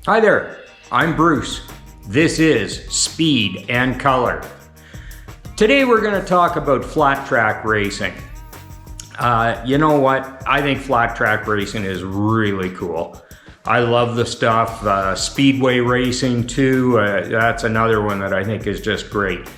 Hi there, I'm Bruce. This is Speed and Color. Today we're going to talk about flat track racing. You know what? I think flat track racing is really cool. I love the stuff. Speedway racing too, that's another one that I think is just great.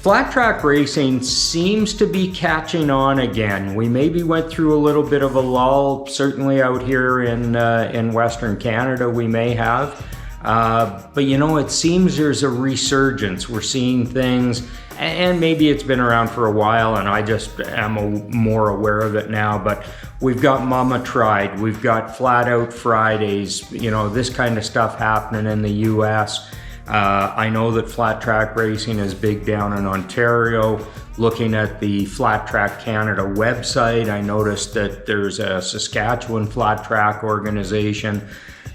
Flat track racing seems to be catching on again. We maybe went through a little bit of a lull, certainly out here in Western Canada we may have. But you know, it seems there's a resurgence. We're seeing things, and maybe it's been around for a while and I just am more aware of it now, but we've got Mama Tried, we've got Flat Out Fridays, you know, this kind of stuff happening in the US. I know that flat track racing is big down in Ontario. Looking at the Flat Track Canada website, I noticed that there's a Saskatchewan flat track organization.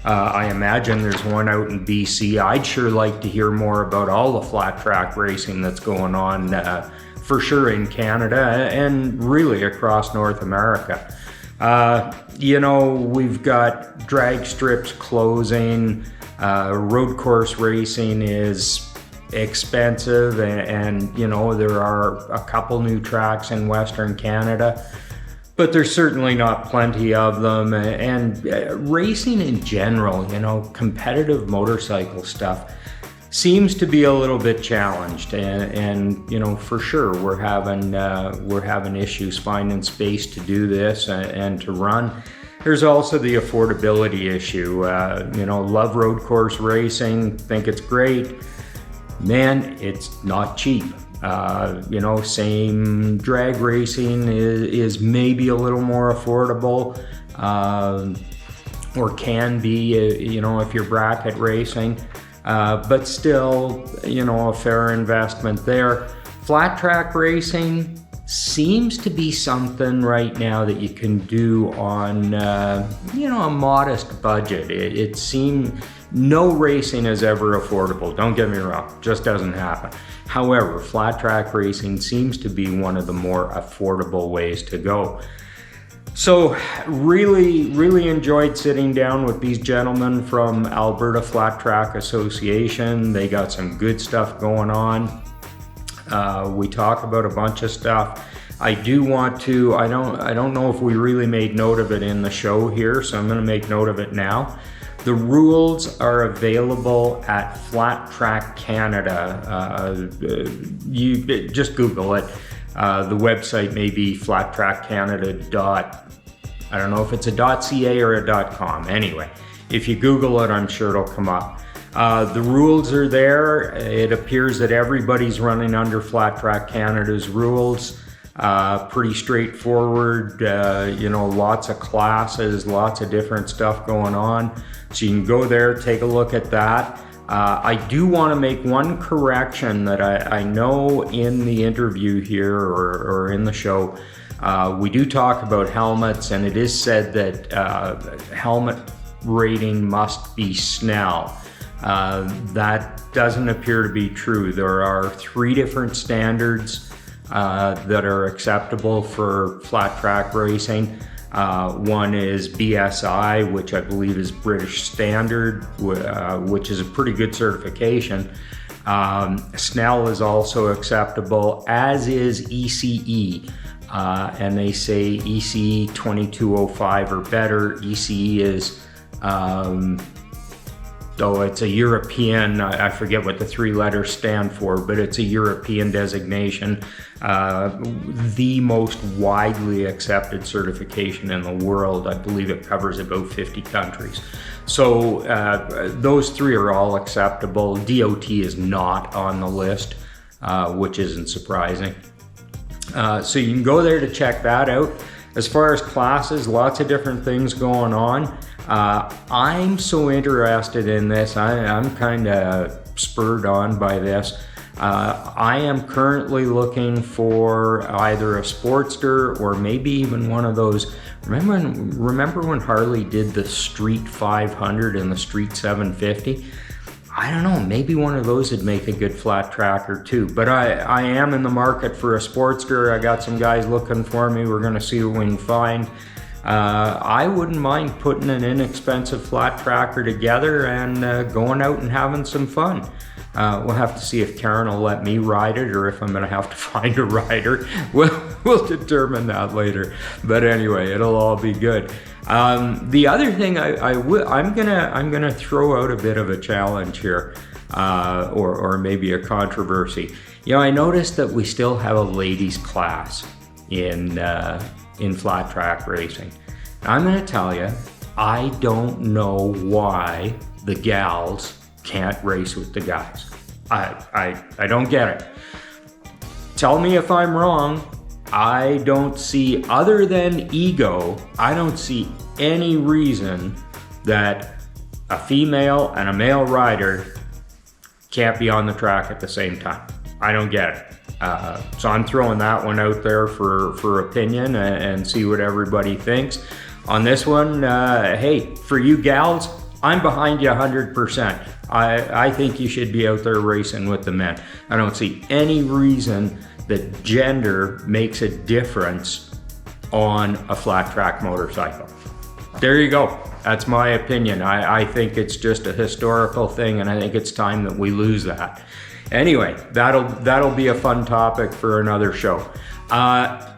I imagine there's one out in BC. I'd sure like to hear more about all the flat track racing that's going on for sure in Canada and really across North America. You know, we've got drag strips closing. Road course racing is expensive, and you know, there are a couple new tracks in Western Canada, but there's certainly not plenty of them. And racing in general, you know, competitive motorcycle stuff seems to be a little bit challenged, and you know, for sure we're having issues finding space to do this and to run. There's also the affordability issue. You know, love road course racing, think it's great. Man, it's not cheap. You know, same drag racing is maybe a little more affordable, or can be, you know, if you're bracket racing, but still, you know, a fair investment there. Flat track racing seems to be something right now that you can do on, you know, a modest budget. It seems no racing is ever affordable. Don't get me wrong, just doesn't happen. However, flat track racing seems to be one of the more affordable ways to go. So really enjoyed sitting down with these gentlemen from Alberta Flat Track Association. They got some good stuff going on. We talk about a bunch of stuff. I do want to, I don't know if we really made note of it in the show here, so I'm going to make note of it now. The rules are available at Flat Track Canada. You just Google it. The website may be flattrackcanada. I don't know if it's a .ca or a .com. Anyway, if you Google it, I'm sure it'll come up. The rules are there. It appears that everybody's running under Flat Track Canada's rules. Pretty straightforward, you know, lots of classes, lots of different stuff going on. So you can go there, take a look at that. I do want to make one correction that I know in the interview here or in the show, we do talk about helmets, and it is said that helmet rating must be Snell. That doesn't appear to be true. There are 3 different standards that are acceptable for flat track racing. One is BSI, which I believe is British Standard, which is a pretty good certification. Snell is also acceptable, as is ECE. And they say ECE 2205 or better. ECE is though it's a European, I forget what the 3 letters stand for, but it's a European designation, the most widely accepted certification in the world. I believe it covers about 50 countries. So those 3 are all acceptable. DOT is not on the list, which isn't surprising. So you can go there to check that out. As far as classes, lots of different things going on. I'm so interested in this. I'm kind of spurred on by this. I am currently looking for either a Sportster or maybe even one of those. Remember when Harley did the Street 500 and the Street 750? I don't know, maybe one of those would make a good flat tracker too. But I am in the market for a Sportster. I got some guys looking for me. We're going to see what we can find. I wouldn't mind putting an inexpensive flat tracker together and going out and having some fun. We'll have to see if Karen will let me ride it or if I'm going to have to find a rider. We'll determine that later. But anyway, it'll all be good. The other thing I'm gonna throw out a bit of a challenge here, or maybe a controversy. You know, I noticed that we still have a ladies class in flat track racing. I'm going to tell you, I don't know why the gals can't race with the guys. I don't get it. Tell me if I'm wrong. I don't see, other than ego, I don't see any reason that a female and a male rider can't be on the track at the same time. I don't get it. So I'm throwing that one out there for opinion and see what everybody thinks. On this one, hey, for you gals, I'm behind you 100%. I think you should be out there racing with the men. I don't see any reason that gender makes a difference on a flat track motorcycle. There you go. That's my opinion. I think it's just a historical thing, and I think it's time that we lose that. Anyway, that'll be a fun topic for another show.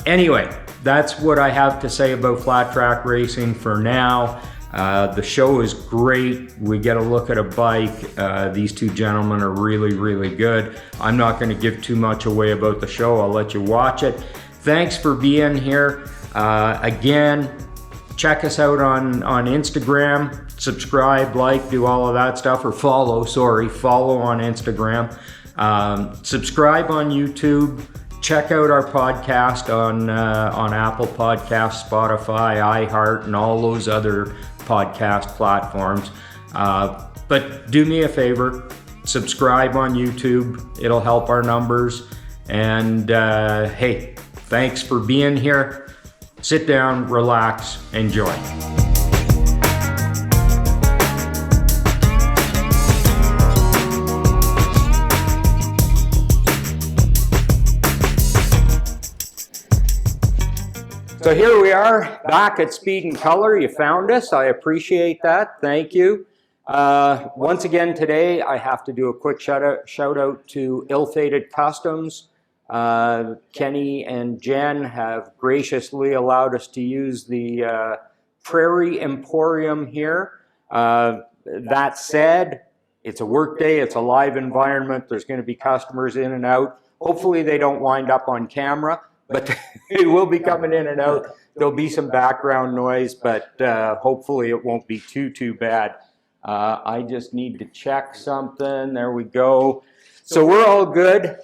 Anyway, that's what I have to say about flat track racing for now. The show is great. We get a look at a bike. These two gentlemen are really, really good. I'm not going to give too much away about the show. I'll let you watch it. Thanks for being here. Again, check us out on Instagram. Subscribe, like, do all of that stuff, or follow on Instagram. Subscribe on YouTube. Check out our podcast on Apple Podcasts, Spotify, iHeart, and all those other podcast platforms. But do me a favor, subscribe on YouTube. It'll help our numbers. And hey, thanks for being here. Sit down, relax, enjoy. So here we are back at Speed Kolor. You found us. I appreciate that. Thank you. Once again today, I have to do a quick shout out to Ill-Fated Customs. Kenny and Jen have graciously allowed us to use the Prairie Emporium here. That said, it's a work day. It's a live environment. There's going to be customers in and out. Hopefully they don't wind up on camera, but they will be coming in and out. There'll be some background noise, but hopefully it won't be too bad. I just need to check something. There we go. So we're all good.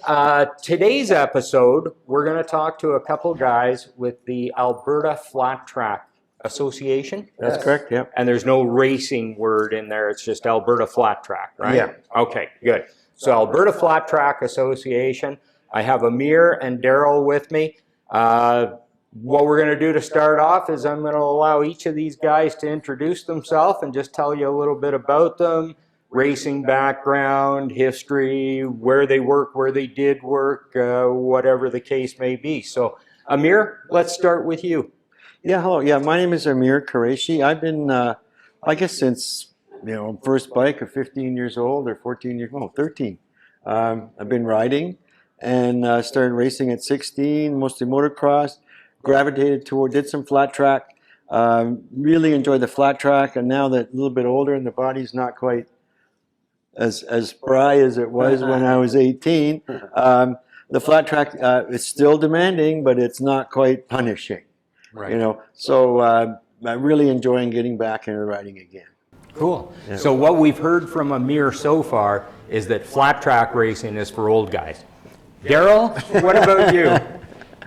Today's episode, we're going to talk to a couple guys with the Alberta Flat Track Association. That's correct, yeah. And there's no racing word in there. It's just Alberta Flat Track, right? Yeah. Okay, good. So Alberta Flat Track Association. I have Amir and Daryl with me. What we're going to do to start off is I'm going to allow each of these guys to introduce themselves and just tell you a little bit about them, racing background, history, where they work, where they did work, whatever the case may be. So Amir, let's start with you. Yeah, hello. Yeah, my name is Amir Qureshi. I've been, I guess since, first bike of 15 years old or 13. I've been riding and started racing at 16, mostly motocross, gravitated toward, did some flat track, really enjoyed the flat track, and now that a little bit older and the body's not quite as spry as it was when I was 18, the flat track is still demanding, but it's not quite punishing. Right. So I'm really enjoying getting back into riding again. Cool. Yeah. So what we've heard from Amir so far is that flat track racing is for old guys. Daryl, what about you?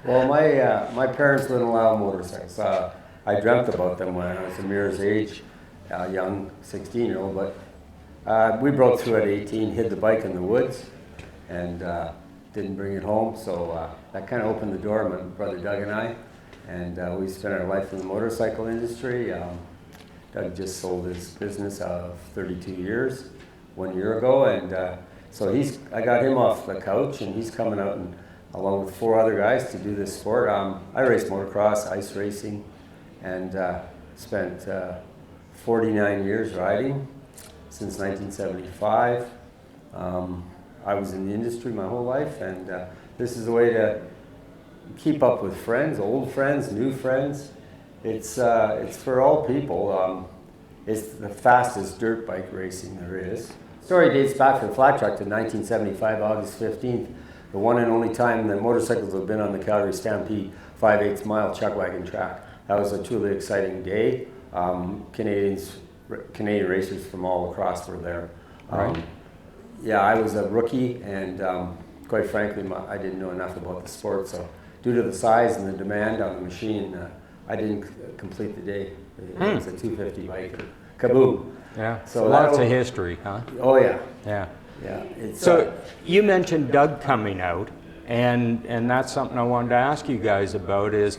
Well, my parents didn't allow motorcycles. I dreamt about them when I was Amir's age, young 16-year-old, but we broke through at 18, hid the bike in the woods, and didn't bring it home. So that kind of opened the door, my brother Doug and I. And we spent our life in the motorcycle industry. Doug just sold his business of 32 years 1 year ago, and so I got him off the couch, and he's coming out and along with 4 other guys to do this sport. I race motocross, ice racing, and spent 49 years riding since 1975. I was in the industry my whole life, and this is a way to keep up with friends, old friends, new friends. It's for all people. It's the fastest dirt bike racing there is. The story dates back for the flat track to 1975, August 15th, the one and only time that motorcycles have been on the Calgary Stampede 5/8 mile chuck wagon track. That was a truly exciting day. Canadian racers from all across were there. Yeah, I was a rookie, and quite frankly, I didn't know enough about the sport, so due to the size and the demand on the machine, I didn't complete the day. It was a 250 bike. Kaboom. Yeah, So lots of history, huh? Oh yeah. Yeah. Yeah. It's, So you mentioned Doug coming out, and that's something I wanted to ask you guys about is,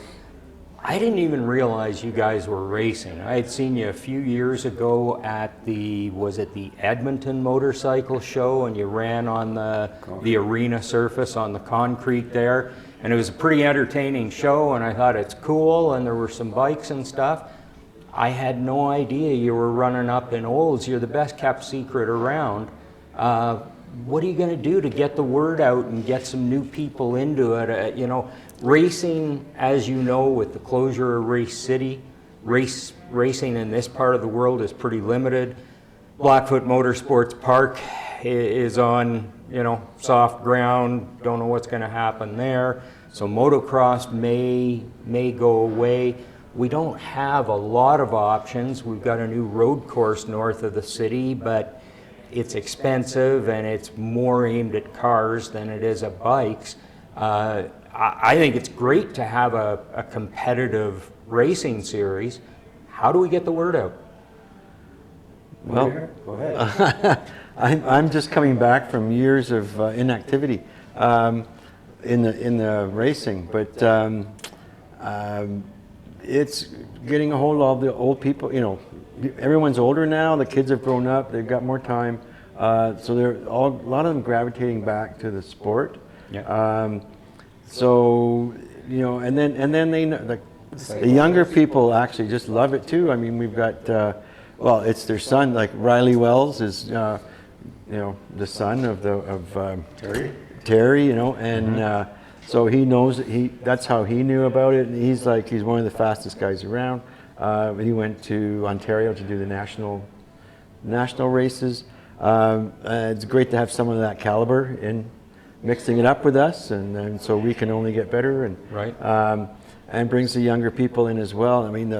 I didn't even realize you guys were racing. I had seen you a few years ago at was it the Edmonton Motorcycle Show, and you ran on the arena surface on the concrete there, and it was a pretty entertaining show, and I thought it's cool, and there were some bikes and stuff. I had no idea you were running up in Olds. You're the best kept secret around. What are you going to do to get the word out and get some new people into it? Racing, as you know, with the closure of Race City, racing in this part of the world is pretty limited. Blackfoot Motorsports Park is on, soft ground. Don't know what's going to happen there. So motocross may go away. We don't have a lot of options. We've got a new road course north of the city, but it's expensive and it's more aimed at cars than it is at bikes. I think it's great to have a competitive racing series. How do we get the word out? Well, go ahead. I'm just coming back from years of inactivity in the racing, but it's getting a hold of the old people. Everyone's older now. The kids have grown up. They've got more time, so a lot of them gravitating back to the sport. Yeah. So and then they know, the younger people actually just love it too. I mean, we've got it's their son, like Riley Wells is the son of Terry, and so he knows that's how he knew about it, and he's one of the fastest guys around. He went to Ontario to do the national races. It's great to have someone of that caliber in mixing it up with us, and so we can only get better, and Right. And brings the younger people in as well. I mean,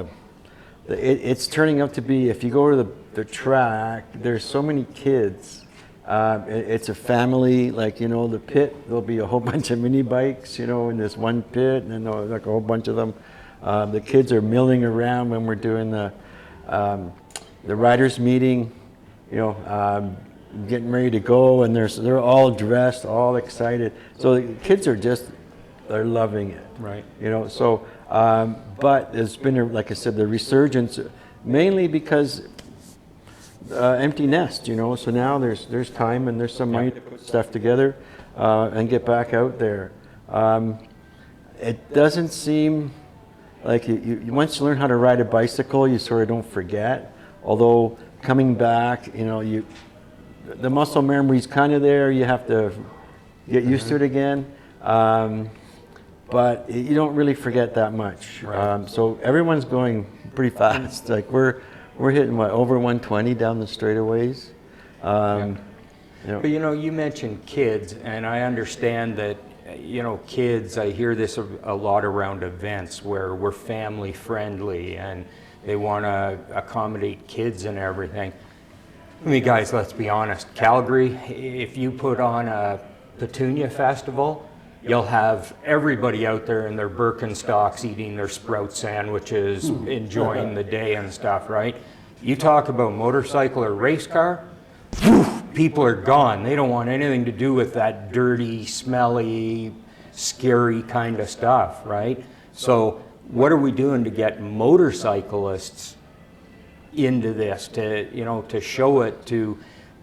it's turning out to be, if you go to the track, there's so many kids. It's a family, the pit, there'll be a whole bunch of mini bikes, in this one pit, and then a whole bunch of them. The kids are milling around when we're doing the riders meeting, getting ready to go, and they're all dressed, all excited. So the kids they're loving it. Right. So, but there's been, like I said, the resurgence, mainly because empty nest, so now there's time and there's some money to put stuff together and get back out there. It doesn't seem like you once you learn how to ride a bicycle, you sort of don't forget, although coming back, the muscle memory's kind of there. You have to get used to it again, but you don't really forget that much. Right. So everyone's going pretty fast. Like we're hitting over 120 down the straightaways. But you mentioned kids, and I understand that kids. I hear this a lot around events where we're family friendly and they want to accommodate kids and everything. I mean, guys, let's be honest. Calgary, if you put on a Petunia Festival, you'll have everybody out there in their Birkenstocks eating their sprout sandwiches, enjoying the day and stuff, right? You talk about motorcycle or race car, people are gone. They don't want anything to do with that dirty, smelly, scary kind of stuff, right? So what are we doing to get motorcyclists into this, to show it to,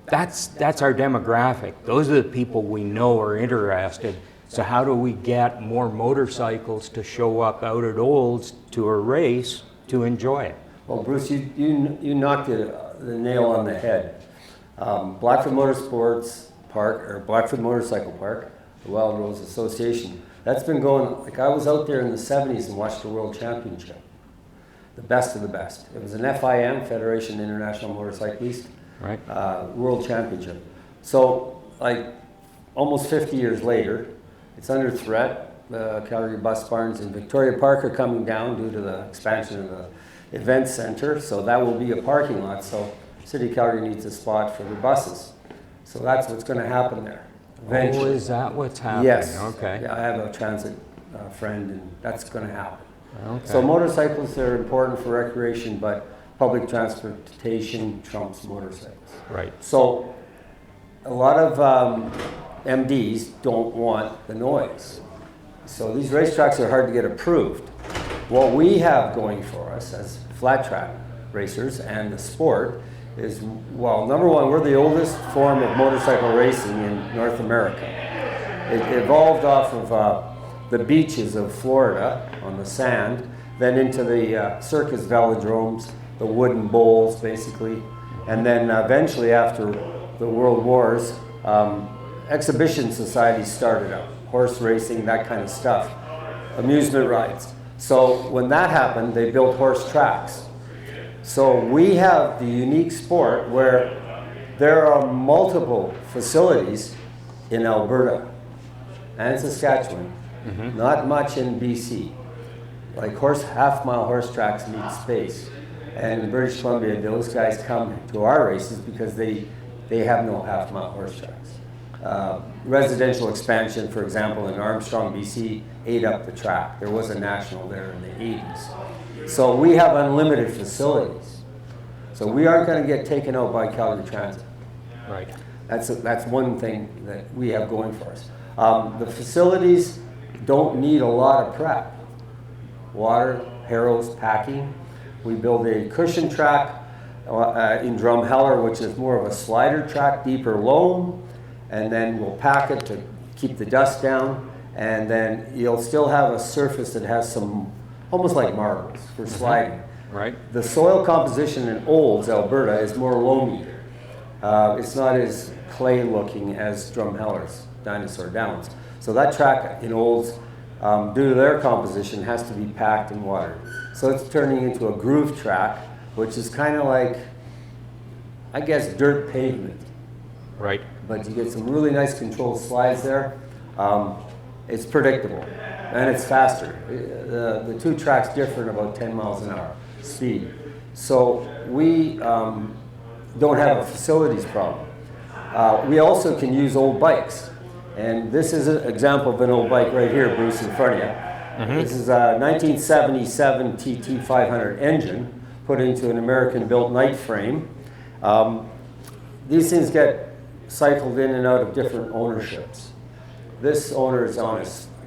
that's our demographic. Those are the people we know are interested. So how do we get more motorcycles to show up out at Olds to a race to enjoy it. Well, Bruce, you knocked the nail on the head. Blackfoot Motorsports Park, or Blackfoot Motorcycle Park, the Wild Rose Association, that's been going, like I was out there in the 70s and watched the World Championship. The best of the best. It was an FIM, Federation International Motorcyclist, Right. World Championship. So, like, almost 50 years later, it's under threat. Calgary Bus Barns and Victoria Park are coming down due to the expansion of the event center, so that will be a parking lot. So City of Calgary needs a spot for their buses. So that's what's going to happen there. Eventually. Oh, is that what's happening? Yes. Okay. Yeah, I have a transit friend, and that's going to happen. Okay. So motorcycles are important for recreation, but public transportation trumps motorcycles. Right. So a lot of MDs don't want the noise. So these racetracks are hard to get approved. What we have going for us as flat track racers and the sport is, well, number one, we're the oldest form of motorcycle racing in North America. It evolved off of the beaches of Florida on the sand, then into the circus velodromes, the wooden bowls basically, and then eventually after the World Wars, exhibition societies started up, horse racing, that kind of stuff, amusement rides. So when that happened, they built horse tracks. So we have the unique sport where there are multiple facilities in Alberta and Saskatchewan, not much in BC. Like half-mile horse tracks need space. And in British Columbia, those guys come to our races because they have no half-mile horse tracks. Residential expansion, for example, in Armstrong, BC, ate up the track. There was a national there in the 80s. So we have unlimited facilities. So we aren't going to get taken out by Calgary Transit. Right. That's one thing that we have going for us. The facilities don't need a lot of prep. Water, harrows, packing. We build a cushion track in Drumheller, which is more of a slider track, deeper loam, and then we'll pack it to keep the dust down, and then you'll still have a surface that has some, almost like marbles for sliding. Right. The soil composition in Olds, Alberta, is more loamy. It's not as clay looking as Drumheller's Dinosaur Downs. So that track in Olds, due to their composition, has to be packed and watered. So it's turning into a groove track, which is kind of like, I guess, dirt pavement. Right. But you get some really nice controlled slides there. It's predictable, and it's faster. The two tracks differ in about 10 miles an hour speed. So we don't have a facilities problem. We also can use old bikes. And this is an example of an old bike right here, Bruce, in front of you. This is a 1977 TT500 engine put into an American-built night frame. These things get cycled in and out of different ownerships. This owner is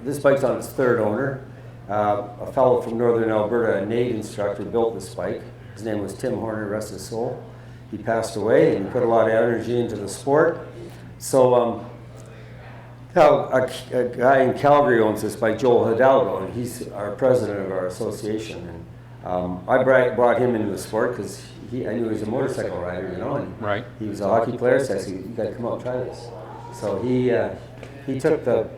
this bike's on its third owner. A fellow from Northern Alberta, a NAID instructor, built this bike. His name was Tim Horner, rest his soul. He passed away and put a lot of energy into the sport. So a guy in Calgary owns this bike, Joel Hidalgo, and he's our president of our association. And I brought him into the sport because I knew he was a motorcycle rider, and Right. he was a hockey player, so I said, you got to come out and try this. So he took the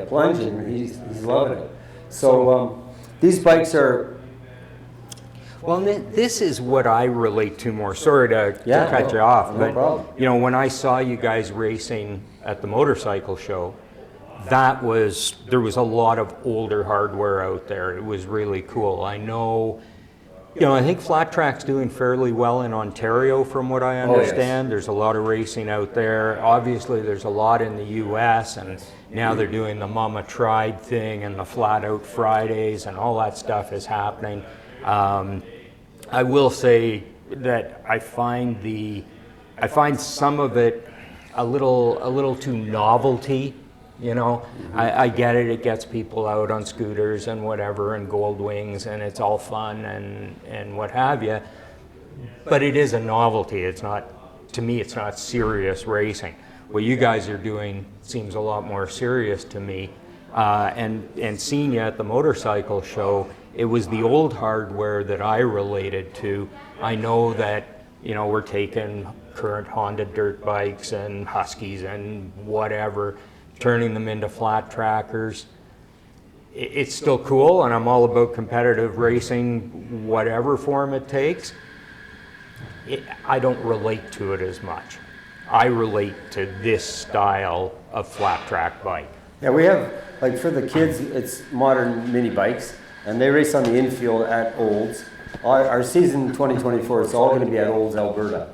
plunge, and he's loving it. So these bikes are... Well, this is what I relate to more. Sorry to cut you off, no but problem. when I saw you guys racing at the motorcycle show, there was a lot of older hardware out there. It was really cool. I know, I think flat track's doing fairly well in Ontario, from what I understand. yes. There's a lot of racing out there. Obviously, there's a lot in the U.S., and now they're doing the Mama Tried thing and the Flat Out Fridays, and all that stuff is happening. I will say that I find some of it a little too novelty. I get it. It gets people out on scooters and whatever, and gold wings, and it's all fun and what have you. But it is a novelty. It's not, to me, it's not serious racing. What you guys are doing seems a lot more serious to me. And seeing you at the motorcycle show, it was the old hardware that I related to. I know that, you know, we're taking current Honda dirt bikes and Huskies and whatever, turning them into flat trackers. It's still cool, and I'm all about competitive racing, whatever form it takes. I don't relate to it as much. I relate to this style of flat track bike. Yeah, we have, like for the kids, it's modern mini bikes, and they race on the infield at Olds. Our season 2024 is all going to be at Olds, Alberta.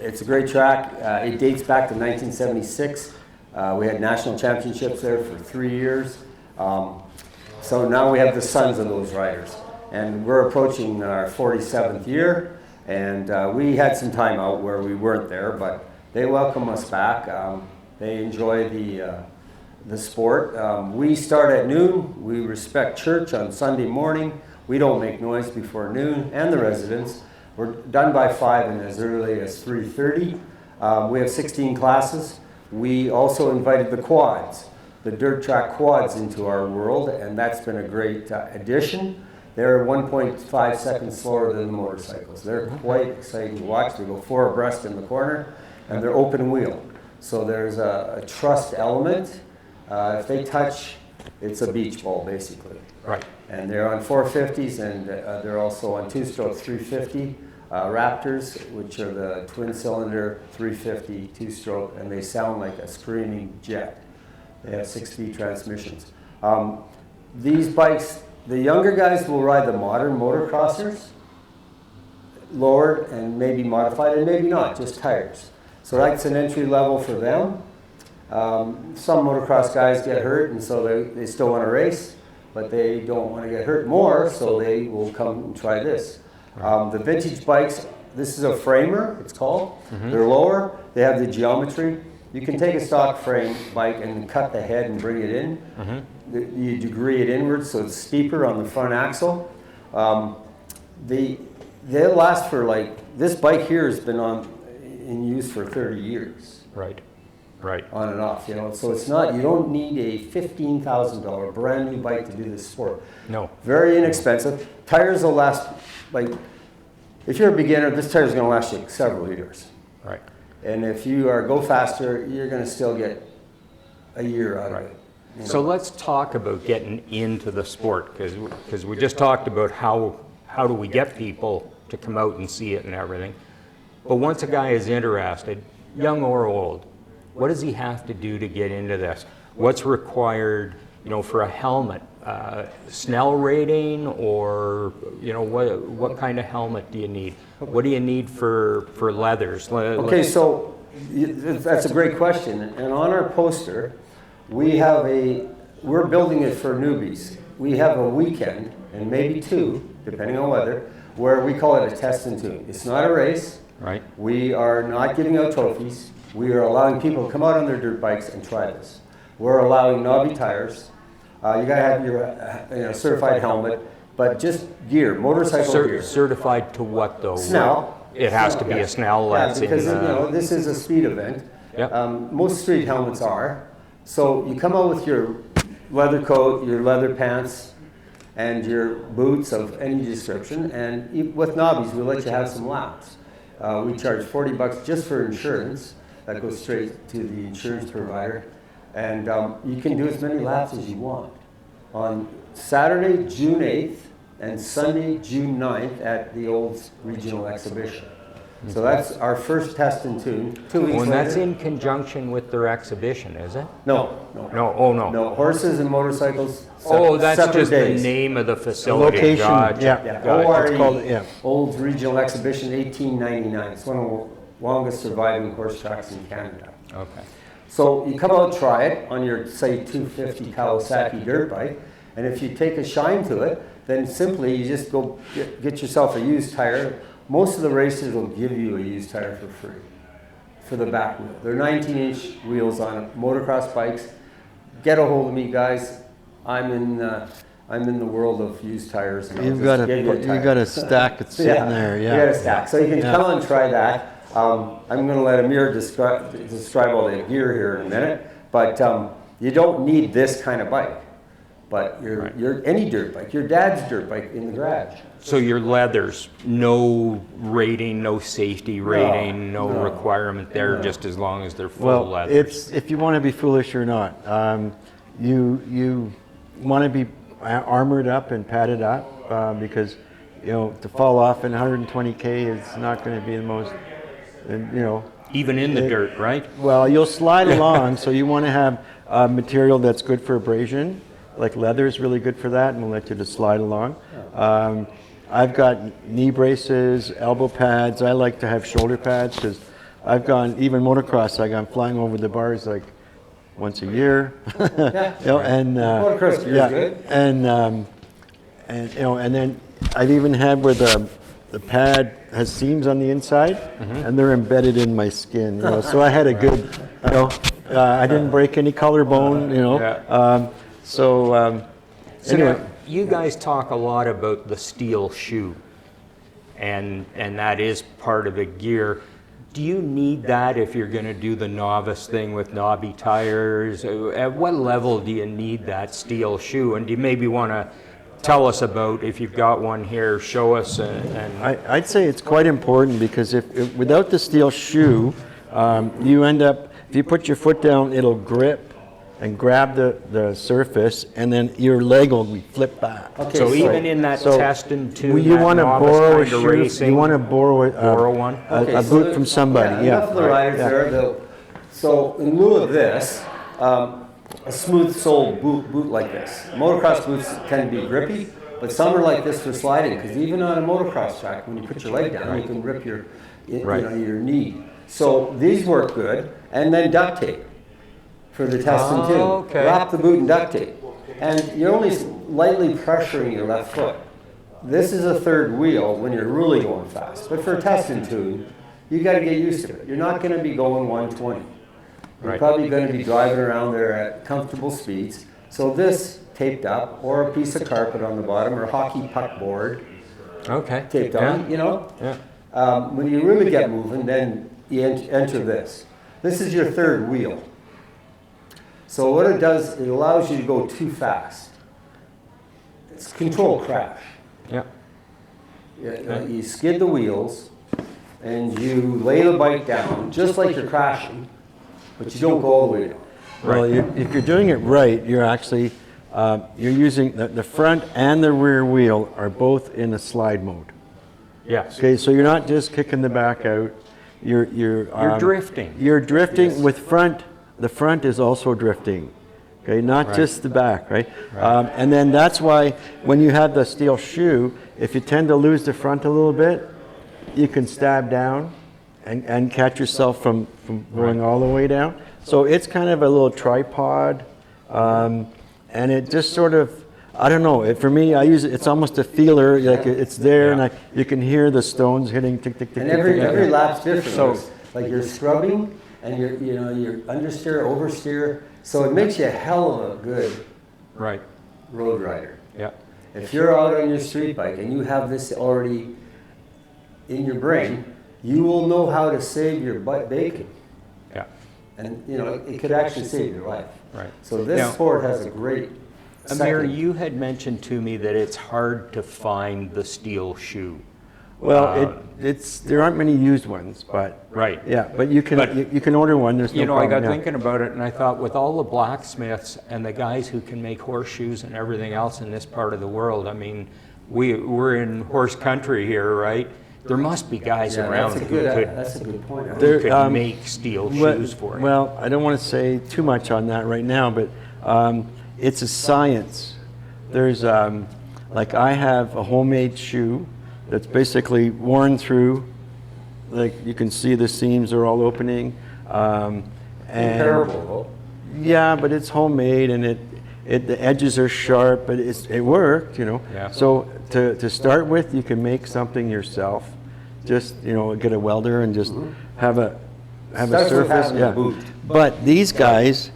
It's a great track. It dates back to 1976. We had national championships there for 3 years. So now we have the sons of those riders. And we're approaching our 47th year. And we had some time out where we weren't there, but they welcome us back. They enjoy the sport. We start at noon. We respect church on Sunday morning. We don't make noise before noon, and the residents. We're done by 5 and as early as 3:30. We have 16 classes. We also invited the quads, the dirt track quads, into our world, and that's been a great addition. They're 1.5 seconds slower than the motorcycles. They're quite exciting to watch. They go 4 abreast in the corner, and they're open wheel. So there's a trust element. If they touch, it's a beach ball, basically. Right. And they're on 450s, and they're also on 2-stroke 350 Raptors, which are the twin-cylinder 350 2-stroke, and they sound like a screaming jet. They have 6-speed transmissions. These bikes, the younger guys will ride the modern motocrossers, lowered and maybe modified, and maybe not, just tires. So that's an entry level for them. Some motocross guys get hurt, and so they still want to race, but they don't want to get hurt more, so they will come and try this. The vintage bikes, this is a framer, it's called. They're lower, they have the geometry. You can take a stock frame bike and cut the head and bring it in. You degree it inwards, so it's steeper on the front axle. They'll last for, like, this bike here has been in use for 30 years. Right. Right. On and off, you know. So it's not, you don't need a $15,000 brand new bike to do this sport. No. Very inexpensive. Tires will last, like, if you're a beginner, this tire is going to last you several years. Right. And if you go faster, you're going to still get a year out of it. You know? So let's talk about getting into the sport, because we just talked about how do we get people to come out and see it and everything. But once a guy is interested, young or old, what does he have to do to get into this? What's required, you know, for a helmet? Snell rating, or, you know, what kind of helmet do you need? What do you need for leathers? Okay, so that's a great question. And on our poster, we're building it for newbies. We have a weekend, and maybe 2, depending on weather, where we call it a test and tune. It's not a race. Right. We are not giving out trophies. We are allowing people to come out on their dirt bikes and try this. We're allowing knobby tires. You gotta have your certified helmet, but just gear, motorcycle gear. Certified to what though? Snell. It has to be a Snell. Yeah, because you know, this is a speed event. Yep. Most street helmets are. So you come out with your leather coat, your leather pants, and your boots of any description, and with knobbies, we'll let you have some laps. We charge $40 just for insurance. That goes straight to the insurance provider. And you can do as many laps as you want. On Saturday, June 8th, and Sunday, June 9th at the Olds Regional Exhibition. So that's our first test and tune. 2 weeks And later. that's in conjunction with their exhibition, is it? No. Oh, no. No, horses and motorcycles. That's separate just days. the name of the facility. Location, Gotcha. yeah. ORE, It's called, yeah. Olds Regional Exhibition, 1899. It's one of the longest surviving horse tracks in Canada. Okay. So you come out, try it on your, say, 250 Kawasaki dirt bike, and if you take a shine to it, then simply you just go get yourself a used tire. Most of the racers will give you a used tire for free for the back wheel. They're 19-inch wheels on motocross bikes. Get a hold of me, guys. I'm in the world of used tires. And You've got a stack that's sitting there, yeah. You got a stack. So you can come and try that. I'm going to let Amir describe all the gear here in a minute, but you don't need this kind of bike. but your any dirt bike, your dad's dirt bike in the garage. So your leathers, no rating, no safety rating, no requirement there, just as long as they're full Well, leathers. it's if you want to be foolish or not. You want to be armored up and padded up because to fall off in 120K is not going to be the most, Even in the dirt, right? Well, you'll slide along, so you want to have material that's good for abrasion. Like leather is really good for that, and will let you just slide along. I've got knee braces, elbow pads. I like to have shoulder pads because I've gone, even motocross, I've gone flying over the bars like once a year. And Motocross gear is good. And then I've even had where the pad has seams on the inside, and they're embedded in my skin. So I had a good, I didn't break any collarbone. Anyway. Now, you guys talk a lot about the steel shoe, and that is part of the gear. Do you need that if you're going to do the novice thing with knobby tires? At what level do you need that steel shoe? And do you maybe want to tell us about, if you've got one here, show us? I'd say it's quite important because if without the steel shoe, you end up, if you put your foot down, it'll grip and grab the surface, and then your leg will be flipped back. Okay, so even in that test and two, you want to borrow a shoe. racing, You want to borrow one. a boot from somebody. Enough of the riders there. So in lieu of this, a smooth sole boot like this. Motocross boots tend to be grippy, but some are like this for sliding. Because even on a motocross track, when you put your leg down, you can rip your your knee. So these work good, and then duct tape for the testing too. Okay. Wrap the boot in duct tape, and you're only lightly pressuring your left foot. This is a third wheel when you're really going fast, but for a testing tune, you got to get used to it. You're not going to be going 120. You're probably going to be driving around there at comfortable speeds. So this taped up, or a piece of carpet on the bottom, or hockey puck board taped on. When you really get moving, then you enter this. This is your third wheel. So what it does, it allows you to go too fast. It's controlled crash. You skid the wheels, and you lay the bike down, just like you're crashing, but you don't go all the way down. Well, if you're doing it right, you're actually, you're using, the front and the rear wheel are both in a slide mode. Yes. Okay, so you're not just kicking the back out. You're drifting. You're drifting with front. The front is also drifting, okay, not just the back, right? And then that's why when you have the steel shoe, if you tend to lose the front a little bit, you can stab down and catch yourself from going all the way down. So it's kind of a little tripod, and it just sort of, I don't know, for me, I use it, it's almost a feeler, like it's there, and you can hear the stones hitting tick, tick, tick, and tick, every tick. lap's different. So, like you're scrubbing, and you're understeer, oversteer, so it makes you a hell of a good road rider. If you're out on your street bike and you have this already in your brain, you will know how to save your bacon. And it could actually save your life. So this sport has a great Amir, you had mentioned to me that it's hard to find the steel shoe. Well, there aren't many used ones, but but you can order one. There's no problem. I got thinking about it, and I thought, with all the blacksmiths and the guys who can make horseshoes and everything else in this part of the world, I mean, we're in horse country here, right? There must be guys around that's a good point. who could make steel shoes for you. Well, I don't want to say too much on that right now, but it's a science. There's like, I have a homemade shoe that's basically worn through, like you can see the seams are all opening. Comparable. Yeah, but it's homemade, and the edges are sharp, but it worked, So to start with, you can make something yourself. Just get a welder and just have a surface. But these guys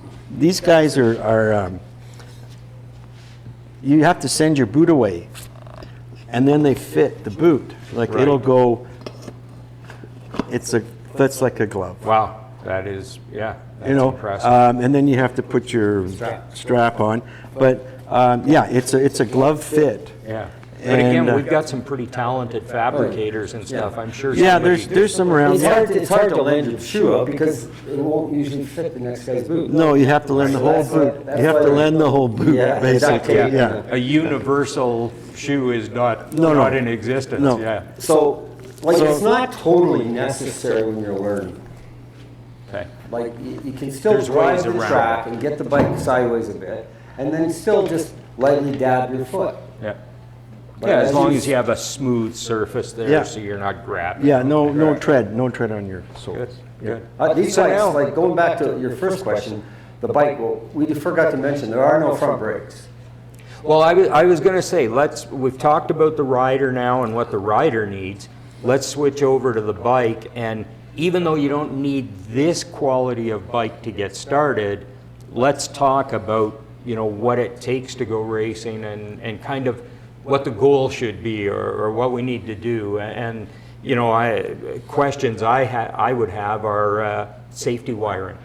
are you have to send your boot away, and then they fit the boot. Like it'll go. That's like a glove. Wow, that is, that's impressive. And then you have to put your strap on. But Yeah, it's a glove fit. Yeah. But And, again, we've got some pretty talented fabricators and stuff. I'm sure. Yeah, somebody- there's some around. It's hard to land your shoe up because it won't usually fit the next guy's boot. No, you have to lend the whole boot. You have to lend the whole boot, Yeah, basically, exactly. yeah. A universal shoe is not No. not in existence. No. Yeah. So, like, it's not totally necessary when you're learning. Okay. Like, you can still There's drive ways the around track and get the bike sideways a bit, and then still just lightly dab your foot. Yeah. But Yeah, as long you- as you have a smooth surface there, Yeah. so you're not grabbing. Yeah, no tread on your soles. Good. Good. These So bikes, now- like going back to your first question, the bike, well, we forgot to mention, there are no front brakes. Well, I was going to say, we've talked about the rider now and what the rider needs. Let's switch over to the bike. And even though you don't need this quality of bike to get started, let's talk about, what it takes to go racing and kind of what the goal should be or what we need to do. And, questions I would have are safety wiring.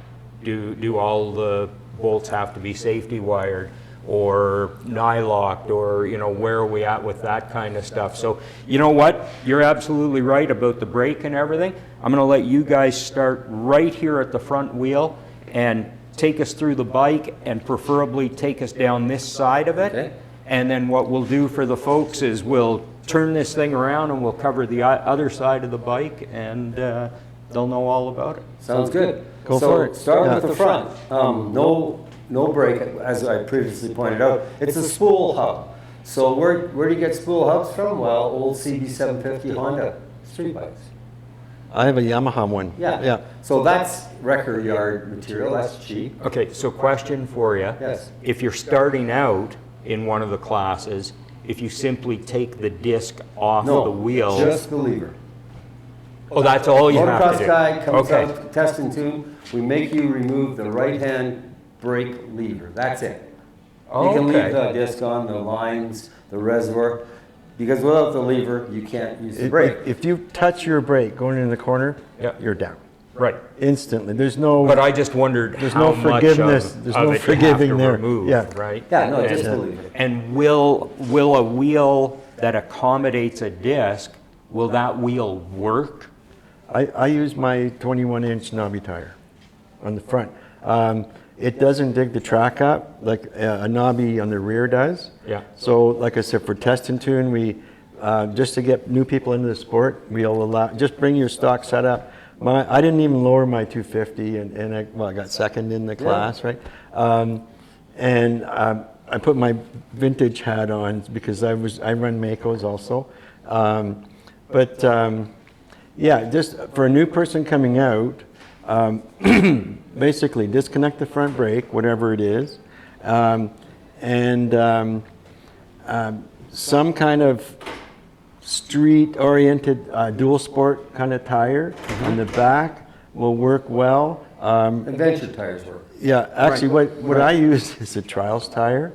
Do all the bolts have to be safety wired? Or nylocked, or where are we at with that kind of stuff? So you know what, you're absolutely right about the brake and everything. I'm going to let you guys start right here at the front wheel and take us through the bike, and preferably take us down this side of it. Okay. And then what we'll do for the folks is we'll turn this thing around and we'll cover the other side of the bike, and they'll know all about it. Sounds good. Go So, for it. starting Yeah. with the front, no brake, as I previously pointed out. It's a spool hub. So where do you get spool hubs from? Well, old CB750 Honda street bikes. I have a Yamaha one. Yeah. So that's record yard material. That's cheap. Okay, so question for you. Yes. If you're starting out in one of the classes, if you simply take the disc off No, the wheel. just the lever. Oh, that's all you have to Motocross do? guy comes Okay. out testing tube. We make you remove the right-hand brake lever. That's it. You can leave Okay. the disc on, the lines, the reservoir, because without the lever, you can't use the brake. If you touch your brake going in the corner, Yeah. you're down Right. instantly. There's no. But I just wondered There's how no much forgiveness. of, There's of no it forgiving you have to there. remove, Yeah. right? Yeah, no, And- just the lever. And will a wheel that accommodates a disc, will that wheel work? I use my 21-inch knobby tire on the front. It doesn't dig the track up like a knobby on the rear does. Yeah. So, like I said, for test and tune, we just to get new people into the sport, we'll allow just bring your stock setup. I didn't even lower my 250, and I got second in the class, right? I put my vintage hat on because I run Makos also. Yeah, just for a new person coming out, basically disconnect the front brake, whatever it is, some kind of street-oriented dual sport kind of tire in the back will work well. Adventure tires work. Yeah, actually, what I use is a trials tire.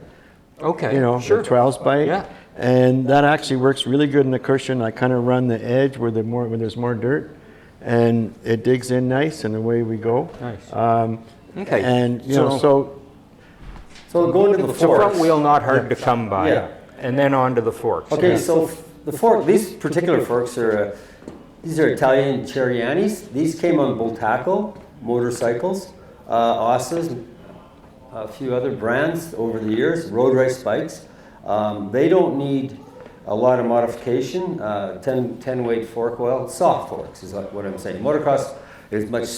Okay, The trials bike. Yeah. And that actually works really good in the cushion. I kind of run the edge where there's more dirt, and it digs in nice, and away we go. Nice. Okay. And So going to the So front forks. wheel not hard to come by. Yeah. And then on to the forks. Okay, so the fork. These particular forks are these are Italian Cerianis. These came on Bultaco motorcycles, Osas, a few other brands over the years. Road race bikes. They don't need a lot of modification. 10 weight fork oil, soft forks is what I'm saying. Motocross is much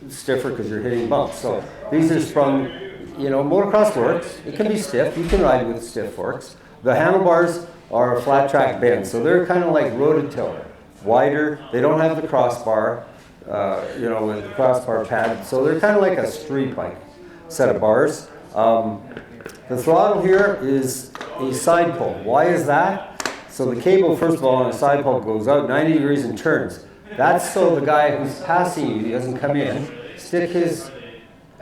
stiffer because you're hitting bumps. So these are from, motocross works. It can be stiff. You can ride with stiff forks. The handlebars are a flat track bend, so they're kind of like rototiller, wider. They don't have the crossbar, with the crossbar pad. So they're kind of like a street bike set of bars. The throttle here is a side pull. Why is that? So the cable, first of all, on a side pull goes out 90 degrees and turns. That's so the guy who's passing you doesn't come in, stick his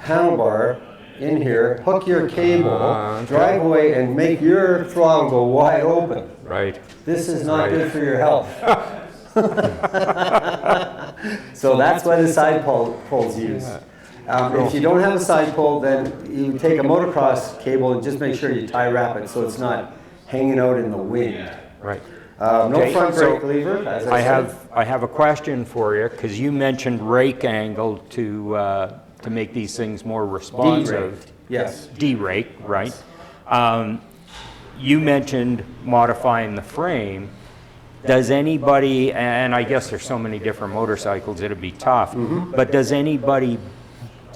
handlebar in here, hook your cable, drive away, and make your throttle go wide open. Right. This is not good for your health. So that's why the side pull's used. If you don't have a side pole, then you take a motocross cable and just make sure you tie wrap it so it's not hanging out in the wind. Right. No Okay, front so brake lever, as I said. have a question for you, because you mentioned rake angle to make these things more responsive. D-rake, yes. D-rake, right. You mentioned modifying the frame. Does anybody, and I guess there's so many different motorcycles, it'd be tough, but does anybody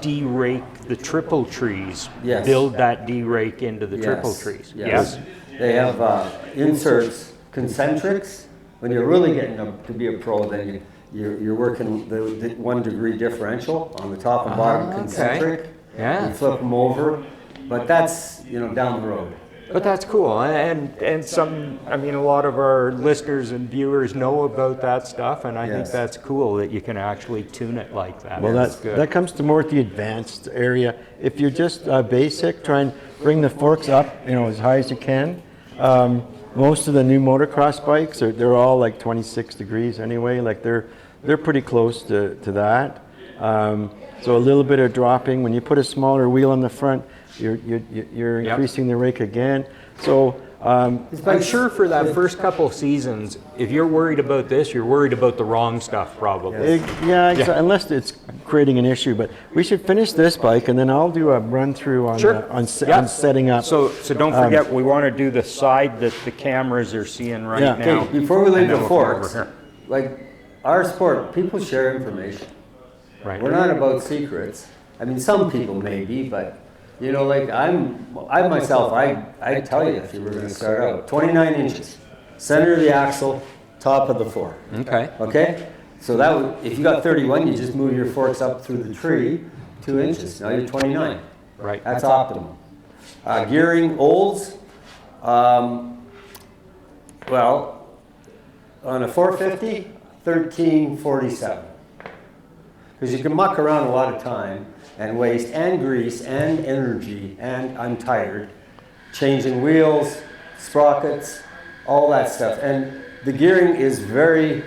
D-rake the triple trees? Yes. Build that D-rake into the triple Yes, trees? yes. They have inserts, concentrics. When you're really getting to be a pro, then you're working the 1 degree differential on the top and bottom concentric. Yeah. You flip them over, but that's, down the road. But that's cool, and some, I mean, a lot of our listeners and viewers know about that stuff, and I think Yes. that's cool that you can actually tune it like that. Well, That's that comes to more at the advanced area. If you're just basic, try and bring the forks up, as high as you can. Most of the new motocross bikes they're all like 26 degrees anyway. Like they're pretty close to that. So a little bit of dropping. When you put a smaller wheel on the front, you're increasing the rake again. So I'm sure for that first couple of seasons, if you're worried about this, you're worried about the wrong stuff, probably. unless it's creating an issue. But we should finish this bike, and then I'll do a run through on on setting up. So don't forget, we want to do the side that the cameras are seeing right now. Okay, before we leave And then the we'll come over forks, here. like our sport, people share information. Right. We're not about secrets. I mean, some people may be, but like I myself, I tell you if you were going to start out, 29 inches, center of the axle, top of the fork. Okay. Okay? So that would, if you got 31, you just move your forks up through the tree 2 inches. Now you're 29. Right. That's optimum. Gearing olds, well, on a 450, 1347. Because you can muck around a lot of time and waste and grease and energy and I'm tired changing wheels, sprockets, all that stuff. And the gearing is very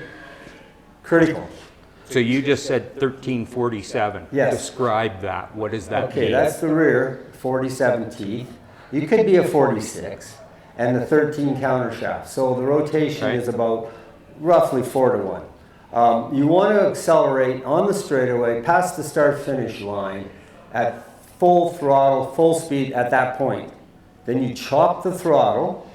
critical. So you just said 1347. Yes. Describe that. What does that Okay, mean? that's the rear, 47 teeth. You could be a 46 and the 13 counter shaft. So the rotation is about roughly 4 to 1. You want to accelerate on the straightaway past the start-finish line at full throttle, full speed at that point. Then you chop the throttle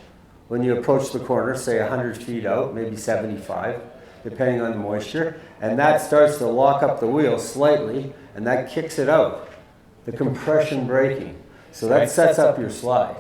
when you approach the corner, say 100 feet out, maybe 75, depending on the moisture, and that starts to lock up the wheel slightly, and that kicks it out. The compression braking. So that sets up your slide.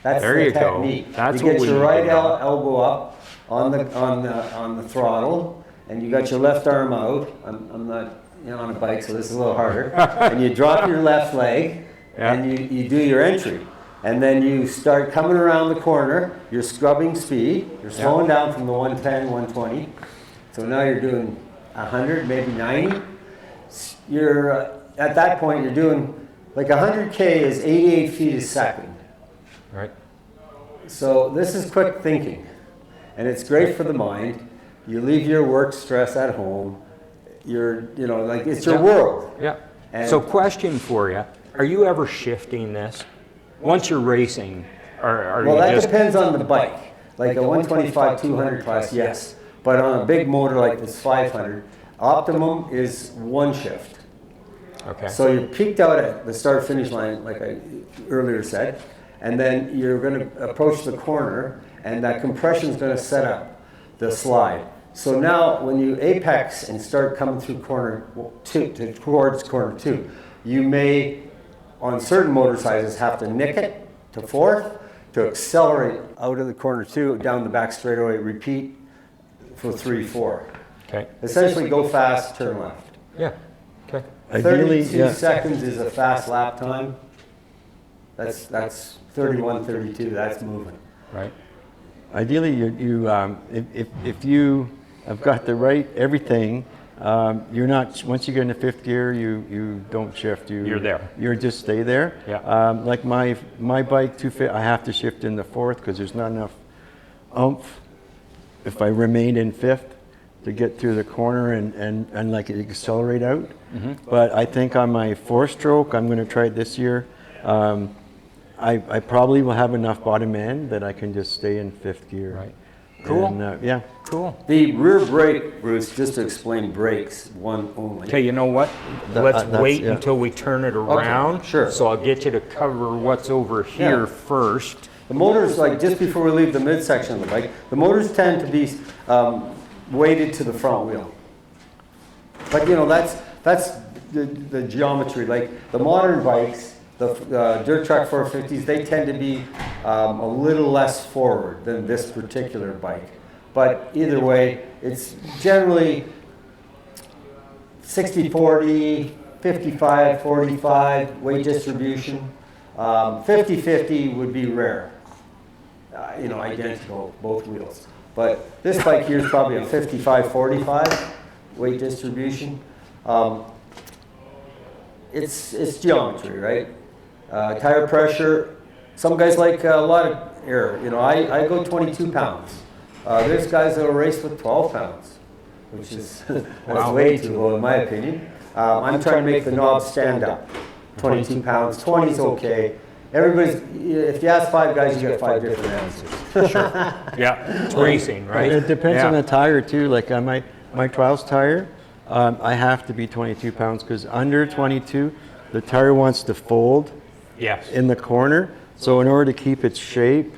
That's There the you go. technique. That's you what get we your need to right know. elbow up on the throttle, and you got your left arm out. I'm not on a bike, so this is a little harder. And you drop your left leg, and you do your entry. And then you start coming around the corner. You're scrubbing speed. You're slowing down from the 110, 120. So now you're doing 100, maybe 90. You're at that point, you're doing like 100K is 88 feet a second. Right. So this is quick thinking, and it's great for the mind. You leave your work stress at home. It's your world. Yeah. And So question for you. Are you ever shifting this? Once you're racing, are well, you that just... depends on the bike. Like a 125, 200 class, yes. But on a big motor like this 500, optimum is one shift. Okay. So you're peaked out at the start-finish line, like I earlier said, and then you're going to approach the corner, and that compression is going to set up the slide. So now, when you apex and start coming through corner towards corner 2, you may, on certain motor sizes, have to nick it to fourth to accelerate out of the corner 2, down the back straightaway, repeat for 3, 4. Okay. Essentially, go fast, turn left. Yeah. Okay. 32 seconds is a fast lap time. That's 31, 32. That's moving. Right. Ideally, if you have got the right everything, you're not. Once you get into fifth gear, you don't shift. You're there. You just stay there. Yeah. Like my bike 250, I have to shift in the fourth because there's not enough oomph if I remained in fifth. to get through the corner and like accelerate out. But I think on my 4-stroke, I'm going to try it this year. I probably will have enough bottom end that I can just stay in 5th gear. Right. Cool. And, yeah. Cool. The rear brake, Bruce, just to explain brakes, one only. Okay, you know what? Let's wait yeah. until we turn it around. sure. So I'll get you to cover what's over here first. The motors, like just before we leave the midsection of the bike, the motors tend to be weighted to the front wheel. But you know, that's the geometry. Like the modern bikes, the dirt track 450s, they tend to be a little less forward than this particular bike. But either way, it's generally 60-40, 55-45 weight distribution. 50-50 would be rare. You know, identical, both wheels. But this bike here is probably a 55-45 weight distribution. It's geometry, right? Tire pressure. Some guys like a lot of air. You know, I go 22 pounds. There's guys that will race with 12 pounds, which is that's way too low in my opinion. I'm trying to make the knob stand up. 22 pounds, 20 is okay. Everybody's, if you ask 5 guys, you get 5 different answers. Sure. Yeah, it's racing, right? It depends on the tire too. Like on my trials tire, I have to be 22 pounds because under 22, the tire wants to fold in the corner. So in order to keep its shape,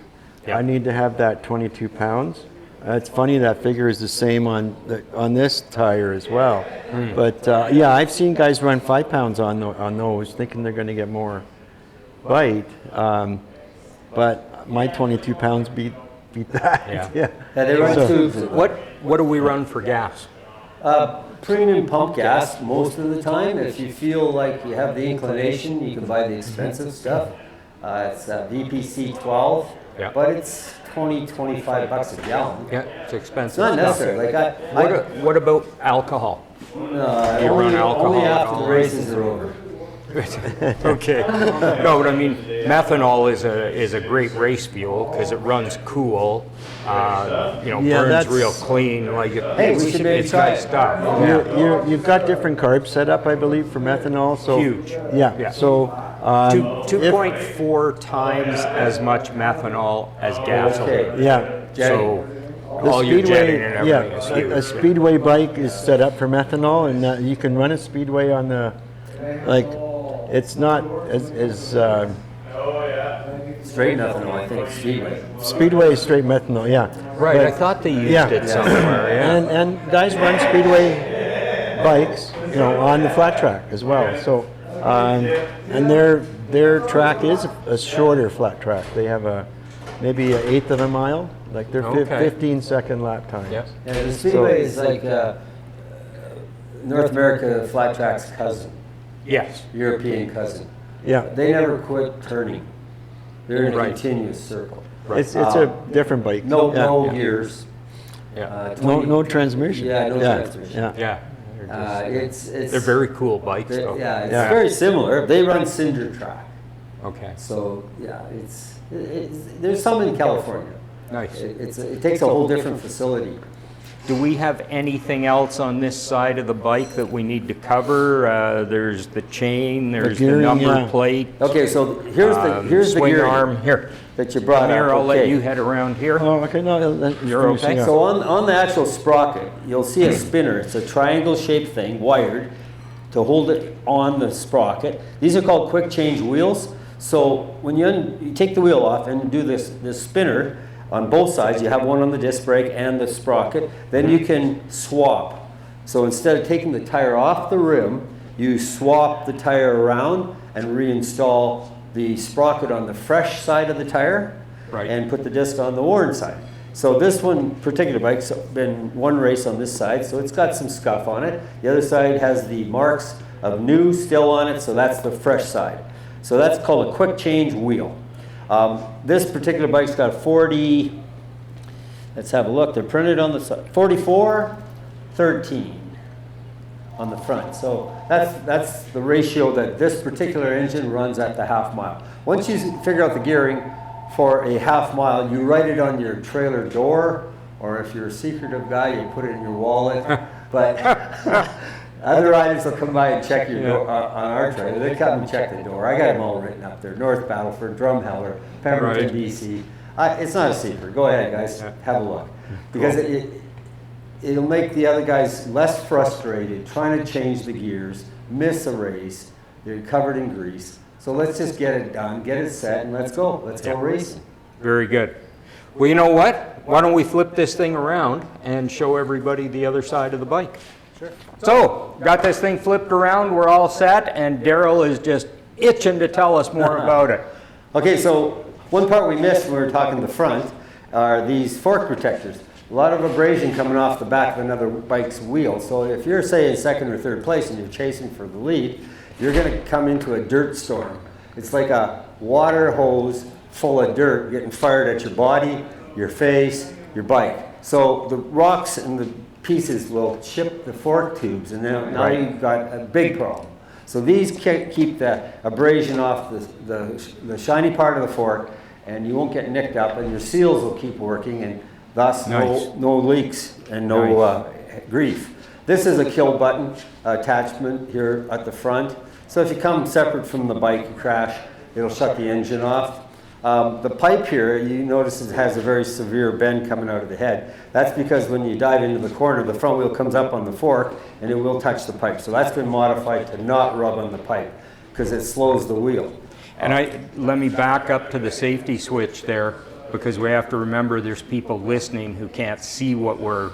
I need to have that 22 pounds. It's funny that figure is the same on this tire as well. But yeah, I've seen guys run 5 pounds on those, thinking they're going to get more bite. But my 22 pounds beat that. Yeah, they run tubes. What do we run for gas? Premium pump gas most of the time. If you feel like you have the inclination, you can buy the expensive stuff. It's VPC 12, but it's 20-25 bucks a gallon. Yeah, it's expensive. It's not necessary. Like what about alcohol? No, You run alcohol only at after all? the races are over. Okay. No, but I mean, methanol is a great race fuel because it runs cool. You know, burns real clean. Like Hey, we should maybe it's try nice it. stuff. You've got different carbs set up, I believe, for methanol. So Huge. Yeah. So 2.4 times as much methanol as gasoline. Okay. yeah. So all your jetting and everything is huge. A speedway bike is set up for methanol, and you can run a speedway on the it's not as Straight methanol, I think, Speedway. speedway is straight methanol. Yeah. Right, But- I thought they used it somewhere. Yeah. And guys run speedway bikes, you know, on the flat track as well. So, and their track is a shorter flat track. They have maybe an eighth of a mile, like they're 15-second lap times. Yep. Yeah, the Speedway is like North America flat track's cousin, Yes. European cousin. Yeah. They never quit turning. They're in a Right. continuous circle. It's a different bike. No gears. Yeah. No transmission. Yeah, no transmission. Yeah. Yeah. It's They're very cool bikes, though. yeah, it's very similar. They run cinder track. Okay. So yeah, it's there's some in California. Nice. It takes a whole different facility. Do we have anything else on this side of the bike that we need to cover? There's the chain, there's the gearing, number plate. Okay, so here's the swing gear arm. Here. that you brought Here, up. I'll let Okay. you head around here. Oh, okay. No, You're okay? So on the actual sprocket, you'll see a spinner. It's a triangle-shaped thing, wired, to hold it on the sprocket. These are called quick change wheels. So when you take the wheel off and do this spinner on both sides, you have one on the disc brake and the sprocket, then you can swap. So instead of taking the tire off the rim, you swap the tire around and reinstall the sprocket on the fresh side of the tire and put the disc on the worn side. So this one particular bike's been one race on this side, so it's got some scuff on it. The other side has the marks of new still on it, so that's the fresh side. So that's called a quick change wheel. This particular bike's got 40, let's have a look, they're printed on the side, 44-13 on the front. So that's the ratio that this particular engine runs at the half mile. Once you figure out the gearing for a half mile, you write it on your trailer door or if you're a secretive guy, you put it in your wallet. But other riders will come by and check your door on our trailer. They come and check the door. I got them all written up there: North Battleford, Drumheller, Pemberton, Right. DC. It's not a secret. Go ahead, guys, have a look, because it'll make the other guys less frustrated trying to change the gears, miss a race. You're covered in grease. So let's just get it done, get it set, and let's go. Let's go racing. Very good. Well, you know what? Why don't we flip this thing around and show everybody the other side of the bike? Sure. So, got this thing flipped around, we're all set, and Daryl is just itching to tell us more about it. Okay, so one part we missed when we were talking the front are these fork protectors. A lot of abrasion coming off the back of another bike's wheel. So if you're, say, in second or third place and you're chasing for the lead, you're going to come into a dirt storm. It's like a water hose full of dirt getting fired at your body, your face, your bike. So the rocks and the pieces will chip the fork tubes, and now you've got a big problem. So these keep the abrasion off the shiny part of the fork, and you won't get nicked up, and your seals will keep working, and thus no leaks and no grief. This is a kill button attachment here at the front. So if you come separate from the bike, you crash, it'll shut the engine off. The pipe here, you notice it has a very severe bend coming out of the head. That's because when you dive into the corner, the front wheel comes up on the fork and it will touch the pipe. So that's been modified to not rub on the pipe because it slows the wheel. And let me back up to the safety switch there, because we have to remember there's people listening who can't see what we're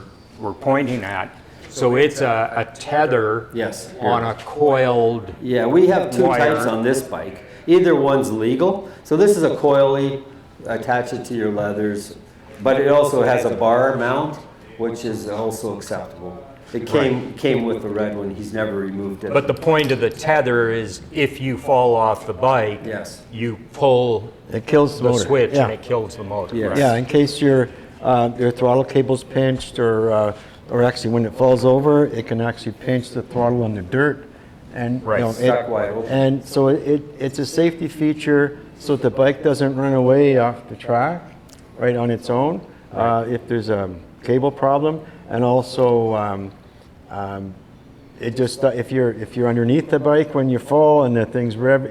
pointing at. So it's a tether Yes. on a coiled Yeah, we have two wire. types on this bike. Either one's legal. So this is a coily, attach it to your leathers, but it also has a bar mount, which is also acceptable. It came with the red one. He's never removed it. But the point of the tether is if you fall off the bike, Yes. you pull It kills the the motor. switch Yeah. and it kills the motor. Yes. right? Yeah, in case your throttle cable's pinched, or actually when it falls over, it can actually pinch the throttle on the dirt, and Right. Stuck wide open. and so it's a safety feature so that the bike doesn't run away off the track, right, on its own, if there's a cable problem, and also it just if you're underneath the bike when you fall and the thing's rev,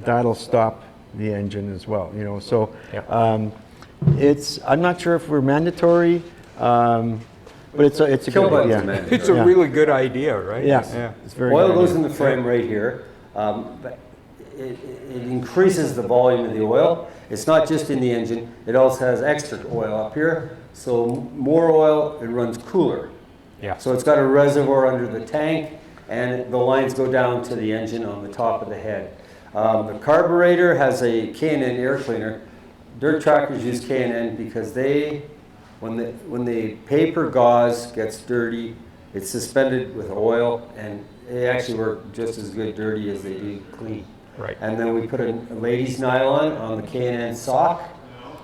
that'll stop the engine as well, So I'm not sure if we're mandatory, but it's a Kill good button's idea. mandatory. It's a Yeah. really good idea, right? Yeah, Yeah. it's very Oil good goes idea. in the frame right here. But it increases the volume of the oil. It's not just in the engine. It also has extra oil up here. So more oil, it runs cooler. Yeah. So it's got a reservoir under the tank, and the lines go down to the engine on the top of the head. The carburetor has a K&N air cleaner. Dirt trackers use K&N because when the paper gauze gets dirty, it's suspended with oil, and they actually work just as good dirty as they do clean. Right. And then we put a ladies nylon on the K&N sock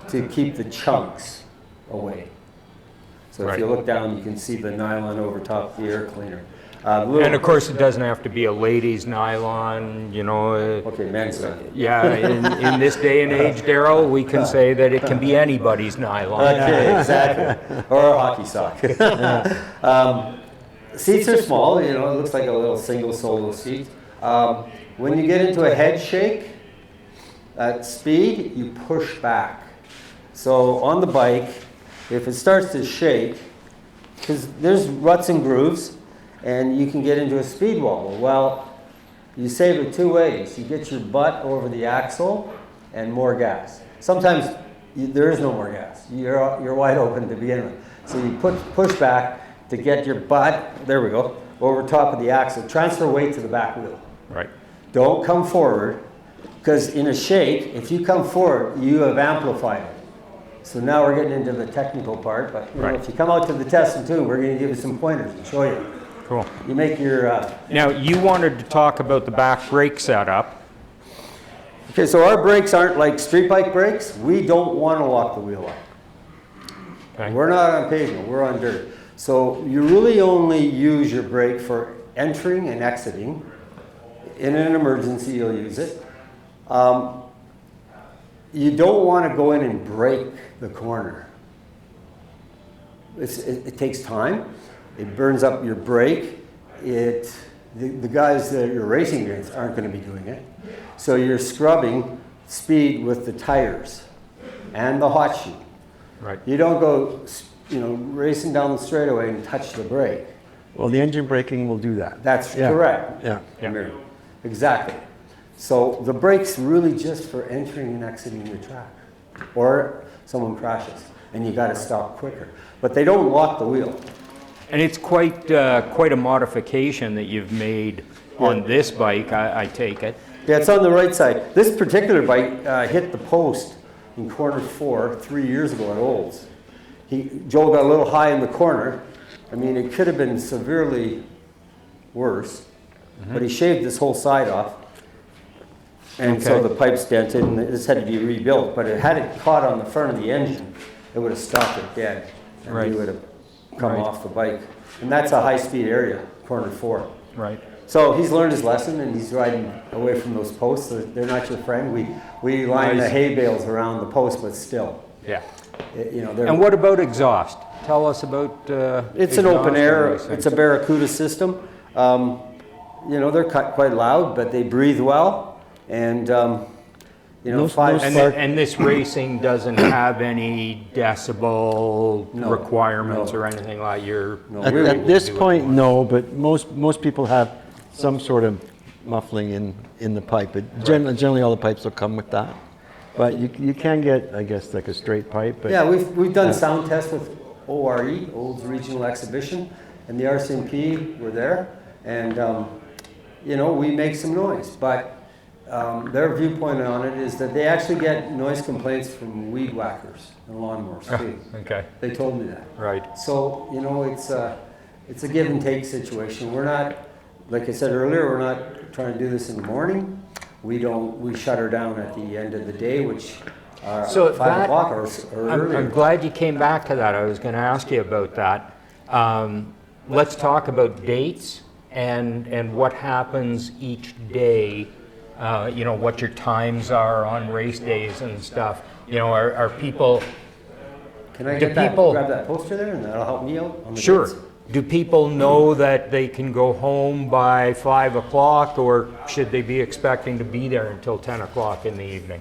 to keep the chunks away. So if Right. you look down, you can see the nylon over top of the air cleaner. And of course, it doesn't have to be a ladies' nylon, Okay, men's nylon. Yeah, in this day and age, Daryl, we can say that it can be anybody's nylon. Okay, exactly. Or a hockey sock. Seats are small, it looks like a little single solo seat. When you get into a head shake at speed, you push back. So on the bike, if it starts to shake, because there's ruts and grooves, and you can get into a speed wobble. Well, you save it two ways. You get your butt over the axle and more gas. Sometimes there is no more gas. You're wide open to begin with. So you push back to get your butt, there we go, over top of the axle. Transfer weight to the back wheel. Right. Don't come forward, because in a shake, if you come forward, you have amplified it. So now we're getting into the technical part, but Right. if you come out to the test and tune, we're going to give you some pointers and show you. Cool. You make your... Now, you wanted to talk about the back brake setup. Okay, so our brakes aren't like street bike brakes. We don't want to lock the wheel up. Okay. We're not on pavement, we're on dirt. So you really only use your brake for entering and exiting. In an emergency, you'll use it. You don't want to go in and break the corner. it takes time. It burns up your brake. The guys that you're racing against aren't going to be doing it. So you're scrubbing speed with the tires and the hot shoe. Right. You don't go, racing down the straightaway and touch the brake. Well, the engine braking will do that. That's correct. Yeah. Amir. Exactly. So the brake's really just for entering and exiting the track, or someone crashes and you got to stop quicker. But they don't lock the wheel. And it's quite a modification that you've made on this bike, I take it. Yeah, it's on the right side. This particular bike hit the post in corner 4 3 years ago at Olds. Joel got a little high in the corner. I mean, it could have been severely worse, but he shaved this whole side off. And so the pipe's dented, and this had to be rebuilt. But had it caught on the front of the engine, it would have stopped it dead, and he would have come off the bike. And that's a high-speed area, corner 4. Right. So he's learned his lesson, and he's riding away from those posts. They're not your friend. We line the hay bales around the post, but still. Yeah. And what about exhaust? Tell us about it's an open air. It's a Barracuda system. They're quite loud, but they breathe well. And and this racing doesn't have any decibel requirements or anything like your. No, at this point, no. But most people have some sort of muffling in the pipe. But generally, all the pipes will come with that. But you can get, I guess, like a straight pipe. But yeah, we've done sound tests with ORE, Olds Regional Exhibition, and the RCMP were there, and we make some noise. But their viewpoint on it is that they actually get noise complaints from weed whackers and lawnmowers too. Okay. They told me that. Right. So it's a give and take situation. We're not, like I said earlier, we're not trying to do this in the morning. We shut her down at the end of the day, which are 5 o'clock or earlier. I'm glad you came back to that. I was going to ask you about that. Let's talk about dates and what happens each day. What your times are on race days and stuff. Are people... Can I grab that poster there, and that'll help me out on the Sure. dates? Do people know that they can go home by 5 o'clock, or should they be expecting to be there until 10 o'clock in the evening?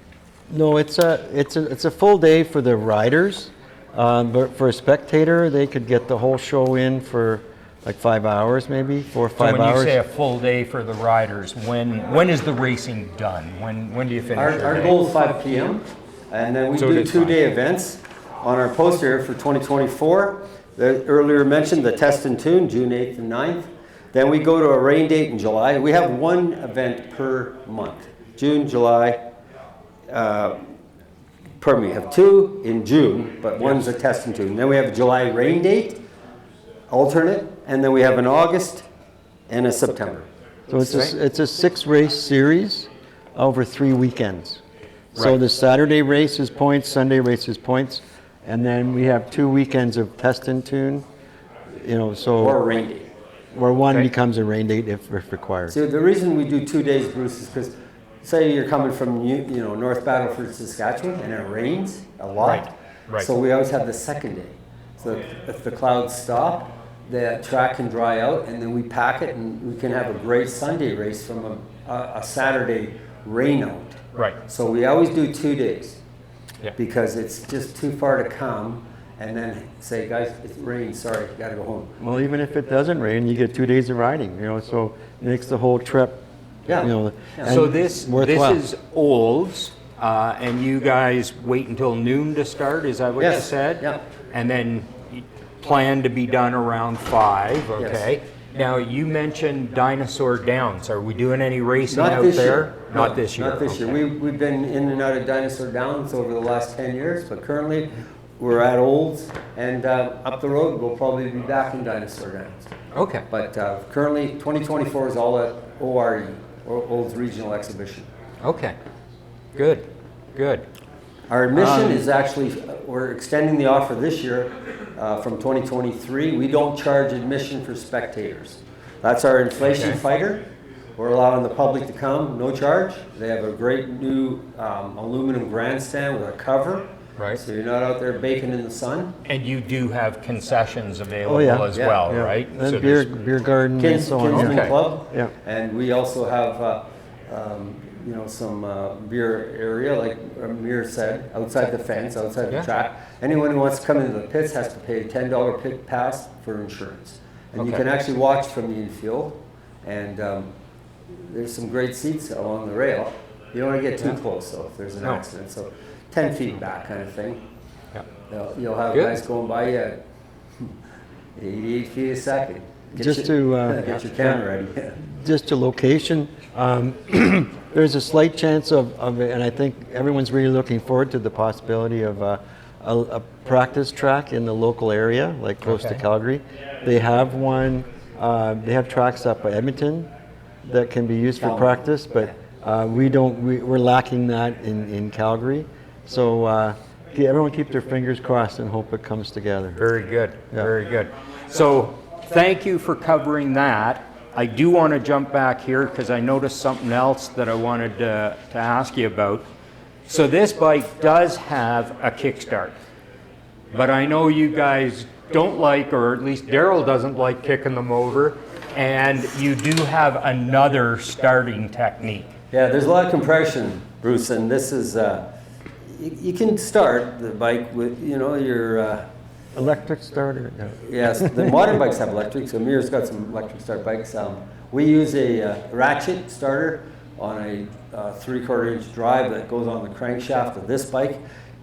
No, it's a full day for the riders, but for a spectator, they could get the whole show in for like 5 hours, maybe 4 or 5 hours. So when you say a full day for the riders, when is the racing done? When do you finish? Our goal is 5 p.m. and then we do 2-day events on our poster for 2024. The earlier mentioned the test and tune, June 8th and 9th. Then we go to a rain date in July. We have one event per month, June, July. We have 2 in June, but one's a test and tune. Then we have a July rain date, alternate, and then we have an August and a September. So it's a 6-race series over 3 weekends. So the Saturday race is points, Sunday race is points, and then we have 2 weekends of test and tune. Or a rain date. Where one becomes a rain date if required. So the reason we do 2 days, Bruce, is because say you're coming from North Battleford, Saskatchewan, and it rains a lot. Right. So we always have the second day. So if the clouds stop, the track can dry out, and then we pack it, and we can have a great Sunday race from a Saturday rain out. Right. So we always do 2 days because it's just too far to come and then say, guys, it's rain, sorry, you got to go home. Well, even if it doesn't rain, you get 2 days of riding, so it makes the whole trip, So this is Olds, and you guys wait until noon to start, is that what you said? Yeah. And then you plan to be done around 5, okay? Yes. Now, you mentioned Dinosaur Downs. Are we doing any racing Not out this there? year. Not this year. Not this year. Okay. We've been in and out of Dinosaur Downs over the last 10 years, but currently we're at Olds, and up the road we'll probably be back in Dinosaur Downs. Okay. But currently 2024 is all at ORE, or Olds Regional Exhibition. Okay. Good. Our admission is actually, we're extending the offer this year from 2023. We don't charge admission for spectators. That's our inflation fighter. We're allowing the public to come, no charge. They have a great new aluminum grandstand with a cover. Right. So you're not out there baking in the sun. And you do have concessions available Oh, yeah. as Yeah. well, Yeah. right? And So beer, there's- beer garden and so on. Kinsman Yeah. Okay. Club. Yeah. And we also have, you know, some beer area, like Amir said, outside the fence, outside Yeah. the track. Anyone who wants to come into the pits has to pay a $10 pit pass for insurance. And you Okay. can actually watch from the infield. And there's some great seats along the rail. You don't want to get too close, though, if there's an No. accident. So 10 feet back kind of thing. Yeah. You'll have Good. guys going by you at 88 feet a second. Get Just your, to, get your camera ready. Just to location, there's a slight chance of it, and I think everyone's really looking forward to the possibility of a practice track in the local area, like close to Okay. Calgary. They have one, they have tracks up by Edmonton that can be used for practice, but we're lacking that in Calgary. So everyone keep their fingers crossed and hope it comes together. Very good, Yeah. very good. So thank you for covering that. I do want to jump back here because I noticed something else that I wanted to ask you about. So this bike does have a kickstart, but I know you guys don't like, or at least Daryl doesn't like kicking them over, and you do have another starting technique. Yeah, there's a lot of compression, Bruce, and this is, you can start the bike with, you know, your, Electric starter. Yeah. yes, the modern bikes have electric, so Amir's got some electric start bikes. We use a ratchet starter on a 3/4 inch drive that goes on the crankshaft of this bike,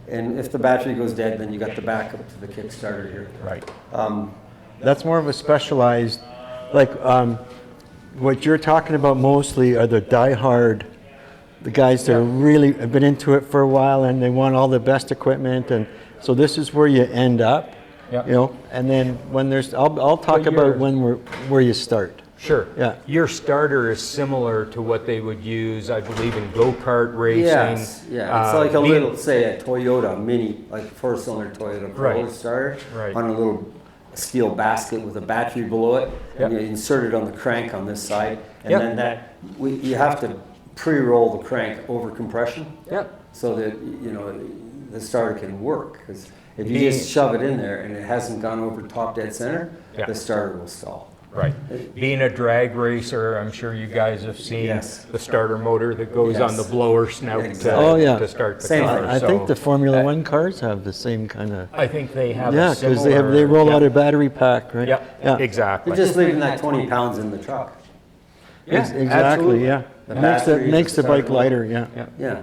and if the battery goes dead, then you got the backup to the Kickstarter here. Right. That's more of a specialized, like what you're talking about mostly are the die-hard, the guys that really have been into it for a while and they want all the best equipment, and so this is where you end up, Yep. you know. And then when there's, I'll talk But about where you start. Sure. Yeah. Your starter is similar to what they would use, I believe, in go-kart racing. Yes, yeah, it's like a being- little, say, a Toyota Mini, like 4-cylinder Toyota Corolla Right. starter, Right. on a little steel basket with a battery below it, and Yep. you insert it on the crank on this side, and Yep. then you have to pre-roll the crank over compression, Yep. so that, you know, the starter can work, because if you Being- just shove it in there and it hasn't gone over top dead center, Yeah. the starter will stall. Right. Being a drag racer, I'm sure you guys have seen Yes. the starter motor that goes on the Yes. blower snout Exactly. Oh, yeah. to start the Same car. thing. I So think the Formula One cars have the same kind of, I think they have yeah, a because similar... they roll yeah. out a battery pack, right? Yeah, Yeah. exactly. You're just leaving that 20 pounds in the truck. Yeah, Exactly. absolutely. Yeah. The Makes battery, makes the the bike starter. lighter. Yeah. Yeah. Yeah.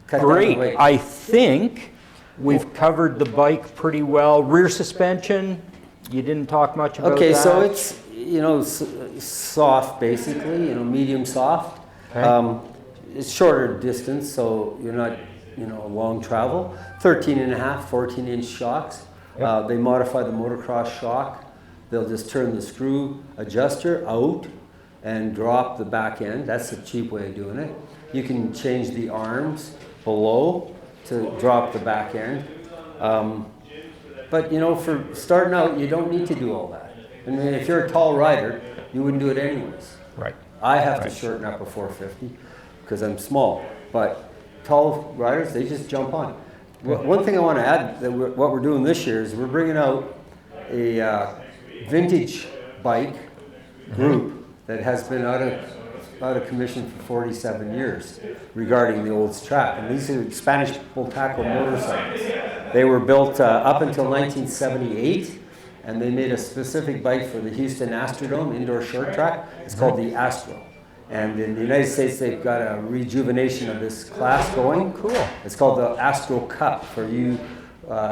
Cut down the Great. weight. I think we've covered the bike pretty well. Rear suspension, you didn't talk much about Okay, that. so it's, you know, soft basically, you know, medium soft. Okay. It's shorter distance, so you're not, you know, long travel. 13.5, 14-inch shocks. Yep. They modify the motocross shock. They'll just turn the screw adjuster out and drop the back end. That's a cheap way of doing it. You can change the arms below to drop the back end. But you know, for starting out, you don't need to do all that. I mean, if you're a tall rider, you wouldn't do it anyways. Right. I have Right. to shorten up a 450 because I'm small. But tall riders, they just jump on. One thing I want to add, that what we're doing this year is we're bringing out a vintage bike group that has been out of commission for 47 years regarding the old track. And these are Spanish Bultaco motorcycles. They were built up until 1978, and they made a specific bike for the Houston Astrodome indoor short track. It's called the Astro. And in the United States, they've got a rejuvenation of this class going. Cool. It's called the Astro Cup. For you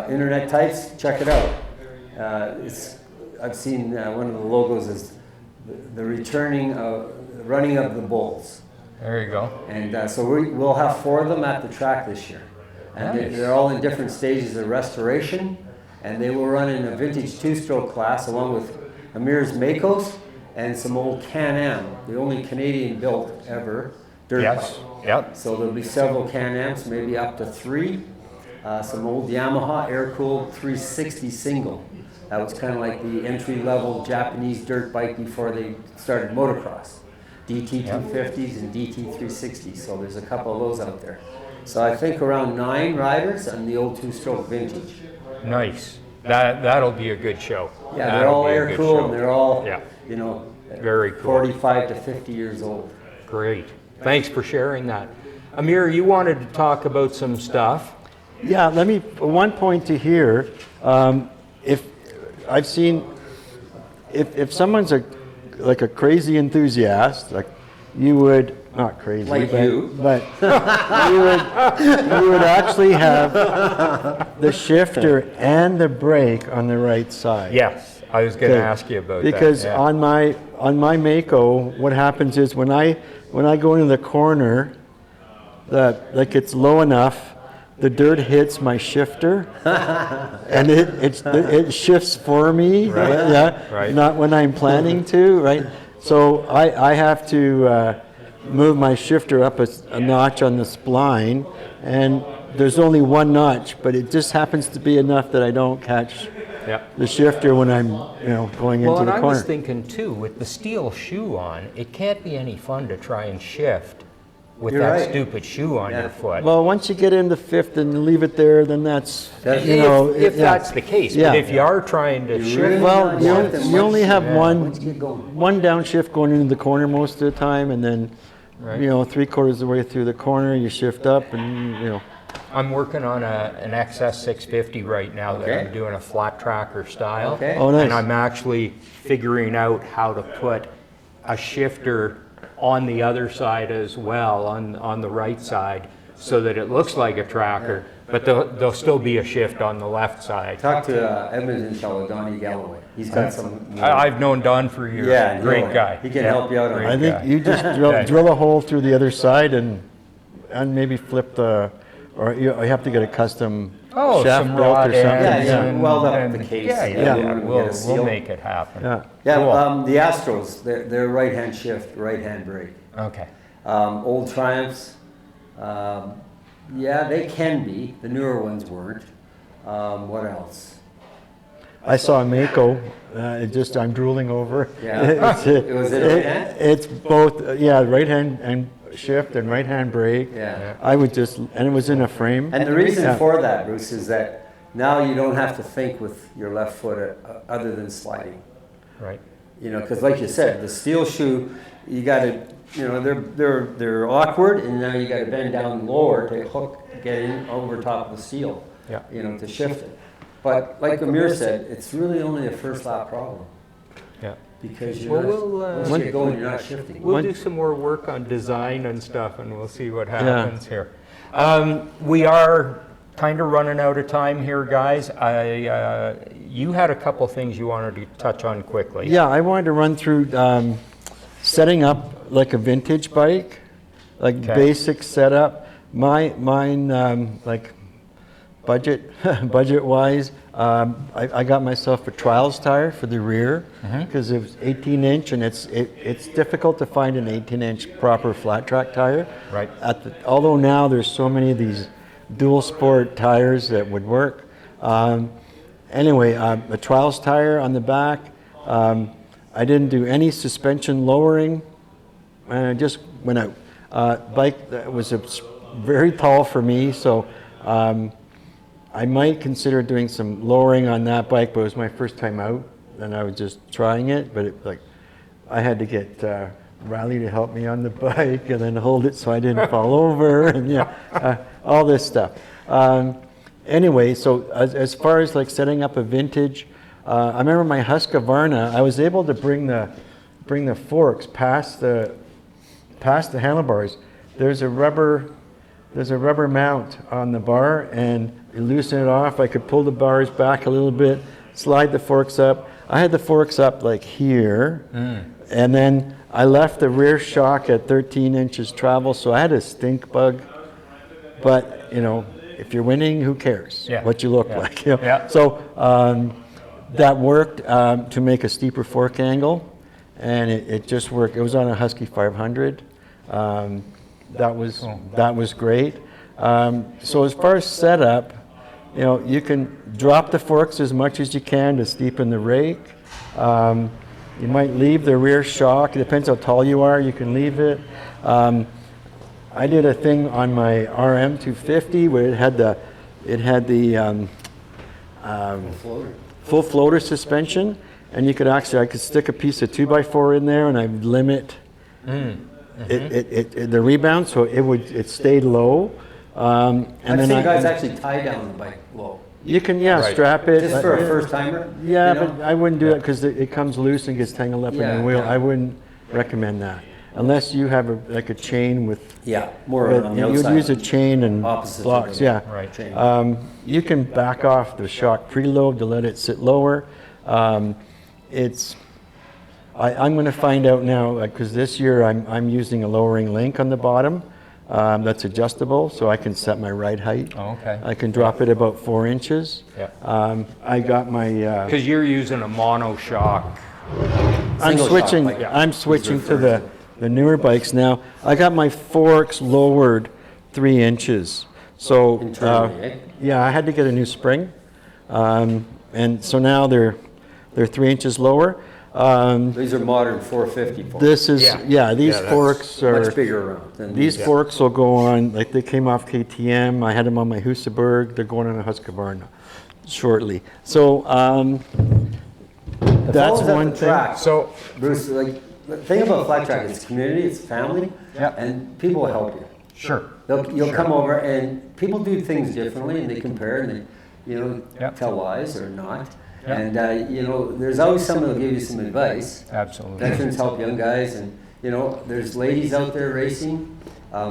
internet types, check it out. I've seen one of the logos is the running of the bulls. There you go. And so we'll have 4 of them at the track this year. And Nice. they're all in different stages of restoration. And they will run in a vintage 2-stroke class along with Amir's Makos and some old Can-Am, the only Canadian built ever dirt Yes. bike. Yep. So there'll be several Can-Ams, maybe up to 3. Some old Yamaha air-cooled 360 single. That was kind of like the entry-level Japanese dirt bike before they started motocross. DT 250s and DT 360s. So there's a couple of those out there. So I think around 9 riders on the old 2-stroke vintage. Nice. That'll be a good show. Yeah, they're That'll all be a air good cooled show. and they're all, Yeah. you know, Very cool. 45 to 50 years old. Great. Thanks for sharing that. Amir, you wanted to talk about some stuff. Yeah, let me, one point to here, if I've seen, if someone's like a crazy enthusiast, like you would, not crazy, Like but, you. but you would actually have the shifter and the brake on the right side. Yes, I was going to Okay. ask you about Because that. on my Mako, what happens is when I go into the corner, like it's low enough, the dirt hits my shifter, and it shifts for me. Right. Yeah. Right. Not when I'm planning to. Right. So I have to move my shifter up a notch on the spline, and there's only one notch, but it just happens to be enough that I don't catch Yeah. the shifter when I'm going Well, into and the I corner. was thinking too, with the steel shoe on, it can't be any fun to try and shift with You're that right. stupid shoe on Yeah. your foot. Well, once you get into fifth and leave it there, then that's if yeah. that's the case, Yeah. but if you are trying to shift, really Well, not you, want them you only much, have yeah, once you get going. one downshift going into the corner most of the time, and then Right. 3/4 of the way through the corner, you shift up, and I'm working on an XS 650 right now that Okay. I'm doing a flat tracker style. Okay. Oh, nice. And I'm actually figuring out how to put a shifter on the other side as well, on the right side, so that it looks like a tracker, but there'll still be a shift on the left side. Talk to Edmonton fellow, Donnie Galloway. He's got some. I've known Don for years. Yeah, Great he'll- guy. he can Yeah, help you out on great I think guy. you just Okay. drill a hole through the other side and maybe flip or you have to get a custom Oh, shaft some built or rod something. ends Yeah, and- weld up and- the case. Yeah, Yeah. yeah, Get a we'll seal. make it happen. Yeah. Yeah, Cool. the Astros, they're right-hand shift, right-hand brake. Okay. Old Triumphs, yeah, they can be. The newer ones weren't. What else? I saw a Mako. I'm drooling over. Yeah. It's, It was in right hand? It's both. Right hand and shift and right hand brake. Yeah. I would and it was in a frame. And the reason Yeah. for that, Bruce, is that now you don't have to think with your left foot other than sliding. Right. Because like you said, the steel shoe, you got to, they're awkward, and now you got to bend down lower to hook, get in over top of the steel. Yeah. To shift it. But like Amir said, it's really only a first lap problem Yeah. because Well, you're we'll, once you get going, you're not shifting. We'll One- do some more work on design and stuff, and we'll see what happens here. We are kind of running out of time here, guys. You had a couple things you wanted to touch on quickly. Yeah, I wanted to run through setting up like a vintage bike, like Okay. basic setup. Mine like budget wise, I got myself a trials tire for the rear because it was 18-inch, and it's difficult to find an 18-inch proper flat track tire. Right. Although now there's so many of these dual sport tires that would work. Anyway, a trials tire on the back. I didn't do any suspension lowering, and I just went out. Bike that was very tall for me, so I might consider doing some lowering on that bike, but it was my first time out, and I was just trying it. But I had to get Riley to help me on the bike, and then hold it so I didn't fall over, and all this stuff. Anyway, so as far as like setting up a vintage, I remember my Husqvarna. I was able to bring the forks past the handlebars. There's a rubber mount on the bar, and you loosen it off. I could pull the bars back a little bit, slide the forks up. I had the forks up like here, and then I left the rear shock at 13 inches travel, so I had a stink bug. But if you're winning, who cares what you look like? So that worked to make a steeper fork angle, and it just worked. It was on a Husky 500. That was great. So as far as setup, you can drop the forks as much as you can to steepen the rake. You might leave the rear shock. It depends how tall you are. You can leave it. I did a thing on my RM 250 where it had the full floater suspension, and you could actually, I could stick a piece of 2x4 in there, and I'd limit the rebound, so it stayed low. And I've then seen guys actually tie down the bike low. you can strap it. Just for a first timer? Yeah, you know? but I wouldn't do it because it comes loose and gets tangled up in the wheel. I wouldn't recommend that unless you have a chain with. More on the you would outside. use a chain and Opposite blocks. to the Yeah, Right. chain. you can back off the shock preload to let it sit lower. I'm going to find out now because this year I'm using a lowering link on the bottom that's adjustable, so I can set my ride height. Oh, okay. I can drop it about 4 inches. Yeah. I got my. Because you're using a mono shock. I'm Single switching. shock, like, I'm switching to referred the newer bikes now. I got my forks lowered 3 inches. So Internally, eh? yeah, I had to get a new spring, and so now they're 3 inches lower. These are modern 450 forks. This is these that's forks are much bigger around than these forks will go on, like they came off KTM. I had them on my Husaberg. They're going on a Husqvarna shortly. So that's one thing. So, Bruce, like, the thing about flat track is community, it's family, and people will help you. sure. You'll come over, and people do things differently, and they compare, and they, tell lies or not. And, there's always someone who'll give you some advice. Absolutely. Veterans help young guys, and, there's ladies out there racing.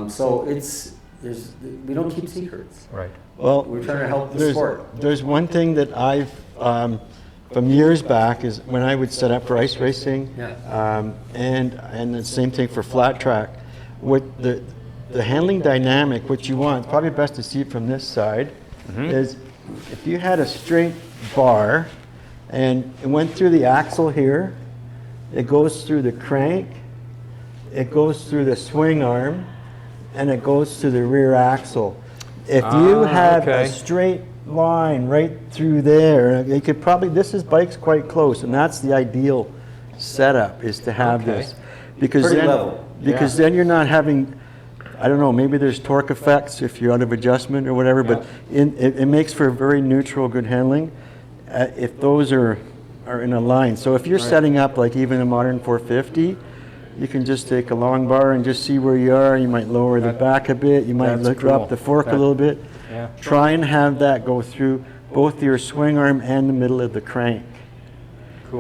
So we don't keep secrets. Right. Well, We're trying to help the sport. there's one thing that I've from years back is when I would set up for ice racing, and the same thing for flat track. What the handling dynamic, what you want, probably best to see it from this side, is if you had a straight bar and it went through the axle here, it goes through the crank, it goes through the swing arm, and it goes to the rear axle. If you have a straight line right through there, you could probably, bike's quite close, and that's the ideal setup, is to have this. Because Pretty level. Because then you're not having, I don't know, maybe there's torque effects if you're out of adjustment or whatever, but it makes for very neutral, good handling if those are in a line. So if you're setting up like even a modern 450, you can just take a long bar and just see where you are. You might lower the back a bit. You might drop the fork a little bit. Yeah. Try and have that go through both your swing arm and the middle of the crank,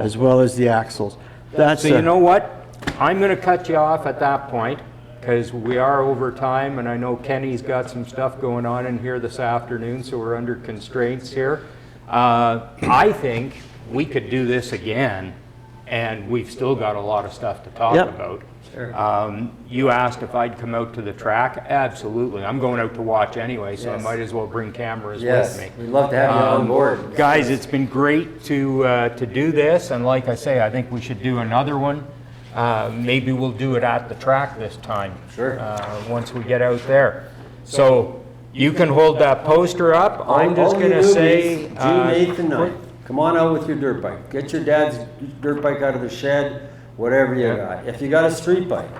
as well as the axles. That's So you know what? I'm going to cut you off at that point because we are over time, and I know Kenny's got some stuff going on in here this afternoon, so we're under constraints here. I think we could do this again, and we've still got a lot of stuff to talk about. Sure. You asked if I'd come out to the track. Absolutely. I'm going out to watch anyway, so I might as well bring cameras with me. We'd love to have you on board. Guys, it's been great to do this, and like I say, I think we should do another one. Maybe we'll do it at the track this time. Sure. Once we get out there. So you can hold that poster up. I'm just All going you to newbies, say, June 8th and 9th. Come on out with your dirt bike. Get your dad's dirt bike out of the shed, whatever you got. If you got a street bike,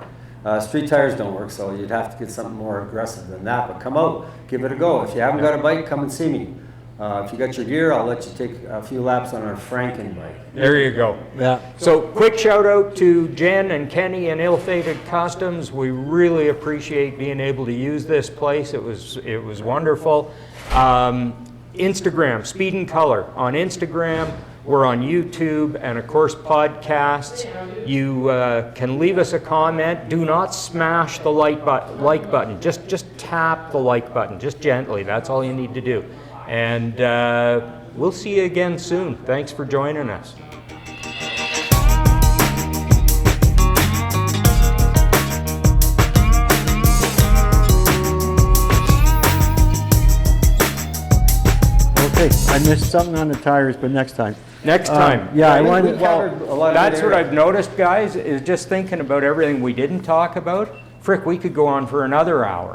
street tires don't work, so you'd have to get something more aggressive than that. But come out, give it a go. If you haven't got a bike, come and see me. If you got your gear, I'll let you take a few laps on our Franken bike. there you go. Yeah. So quick shout out to Jen and Kenny and Ill Fated Customs. We really appreciate being able to use this place. It was wonderful. Instagram, Speed Kolor on Instagram. We're on YouTube and of course podcasts. You can leave us a comment. Do not smash the like button. Just tap the like button, just gently. That's all you need to do. And we'll see you again soon. Thanks for joining us. Okay, I missed something on the tires, but next time. Next time. Yeah, I we wanted. covered a lot of That's good what area. I've noticed, guys, is just thinking about everything we didn't talk about. Frick, we could go on for another hour.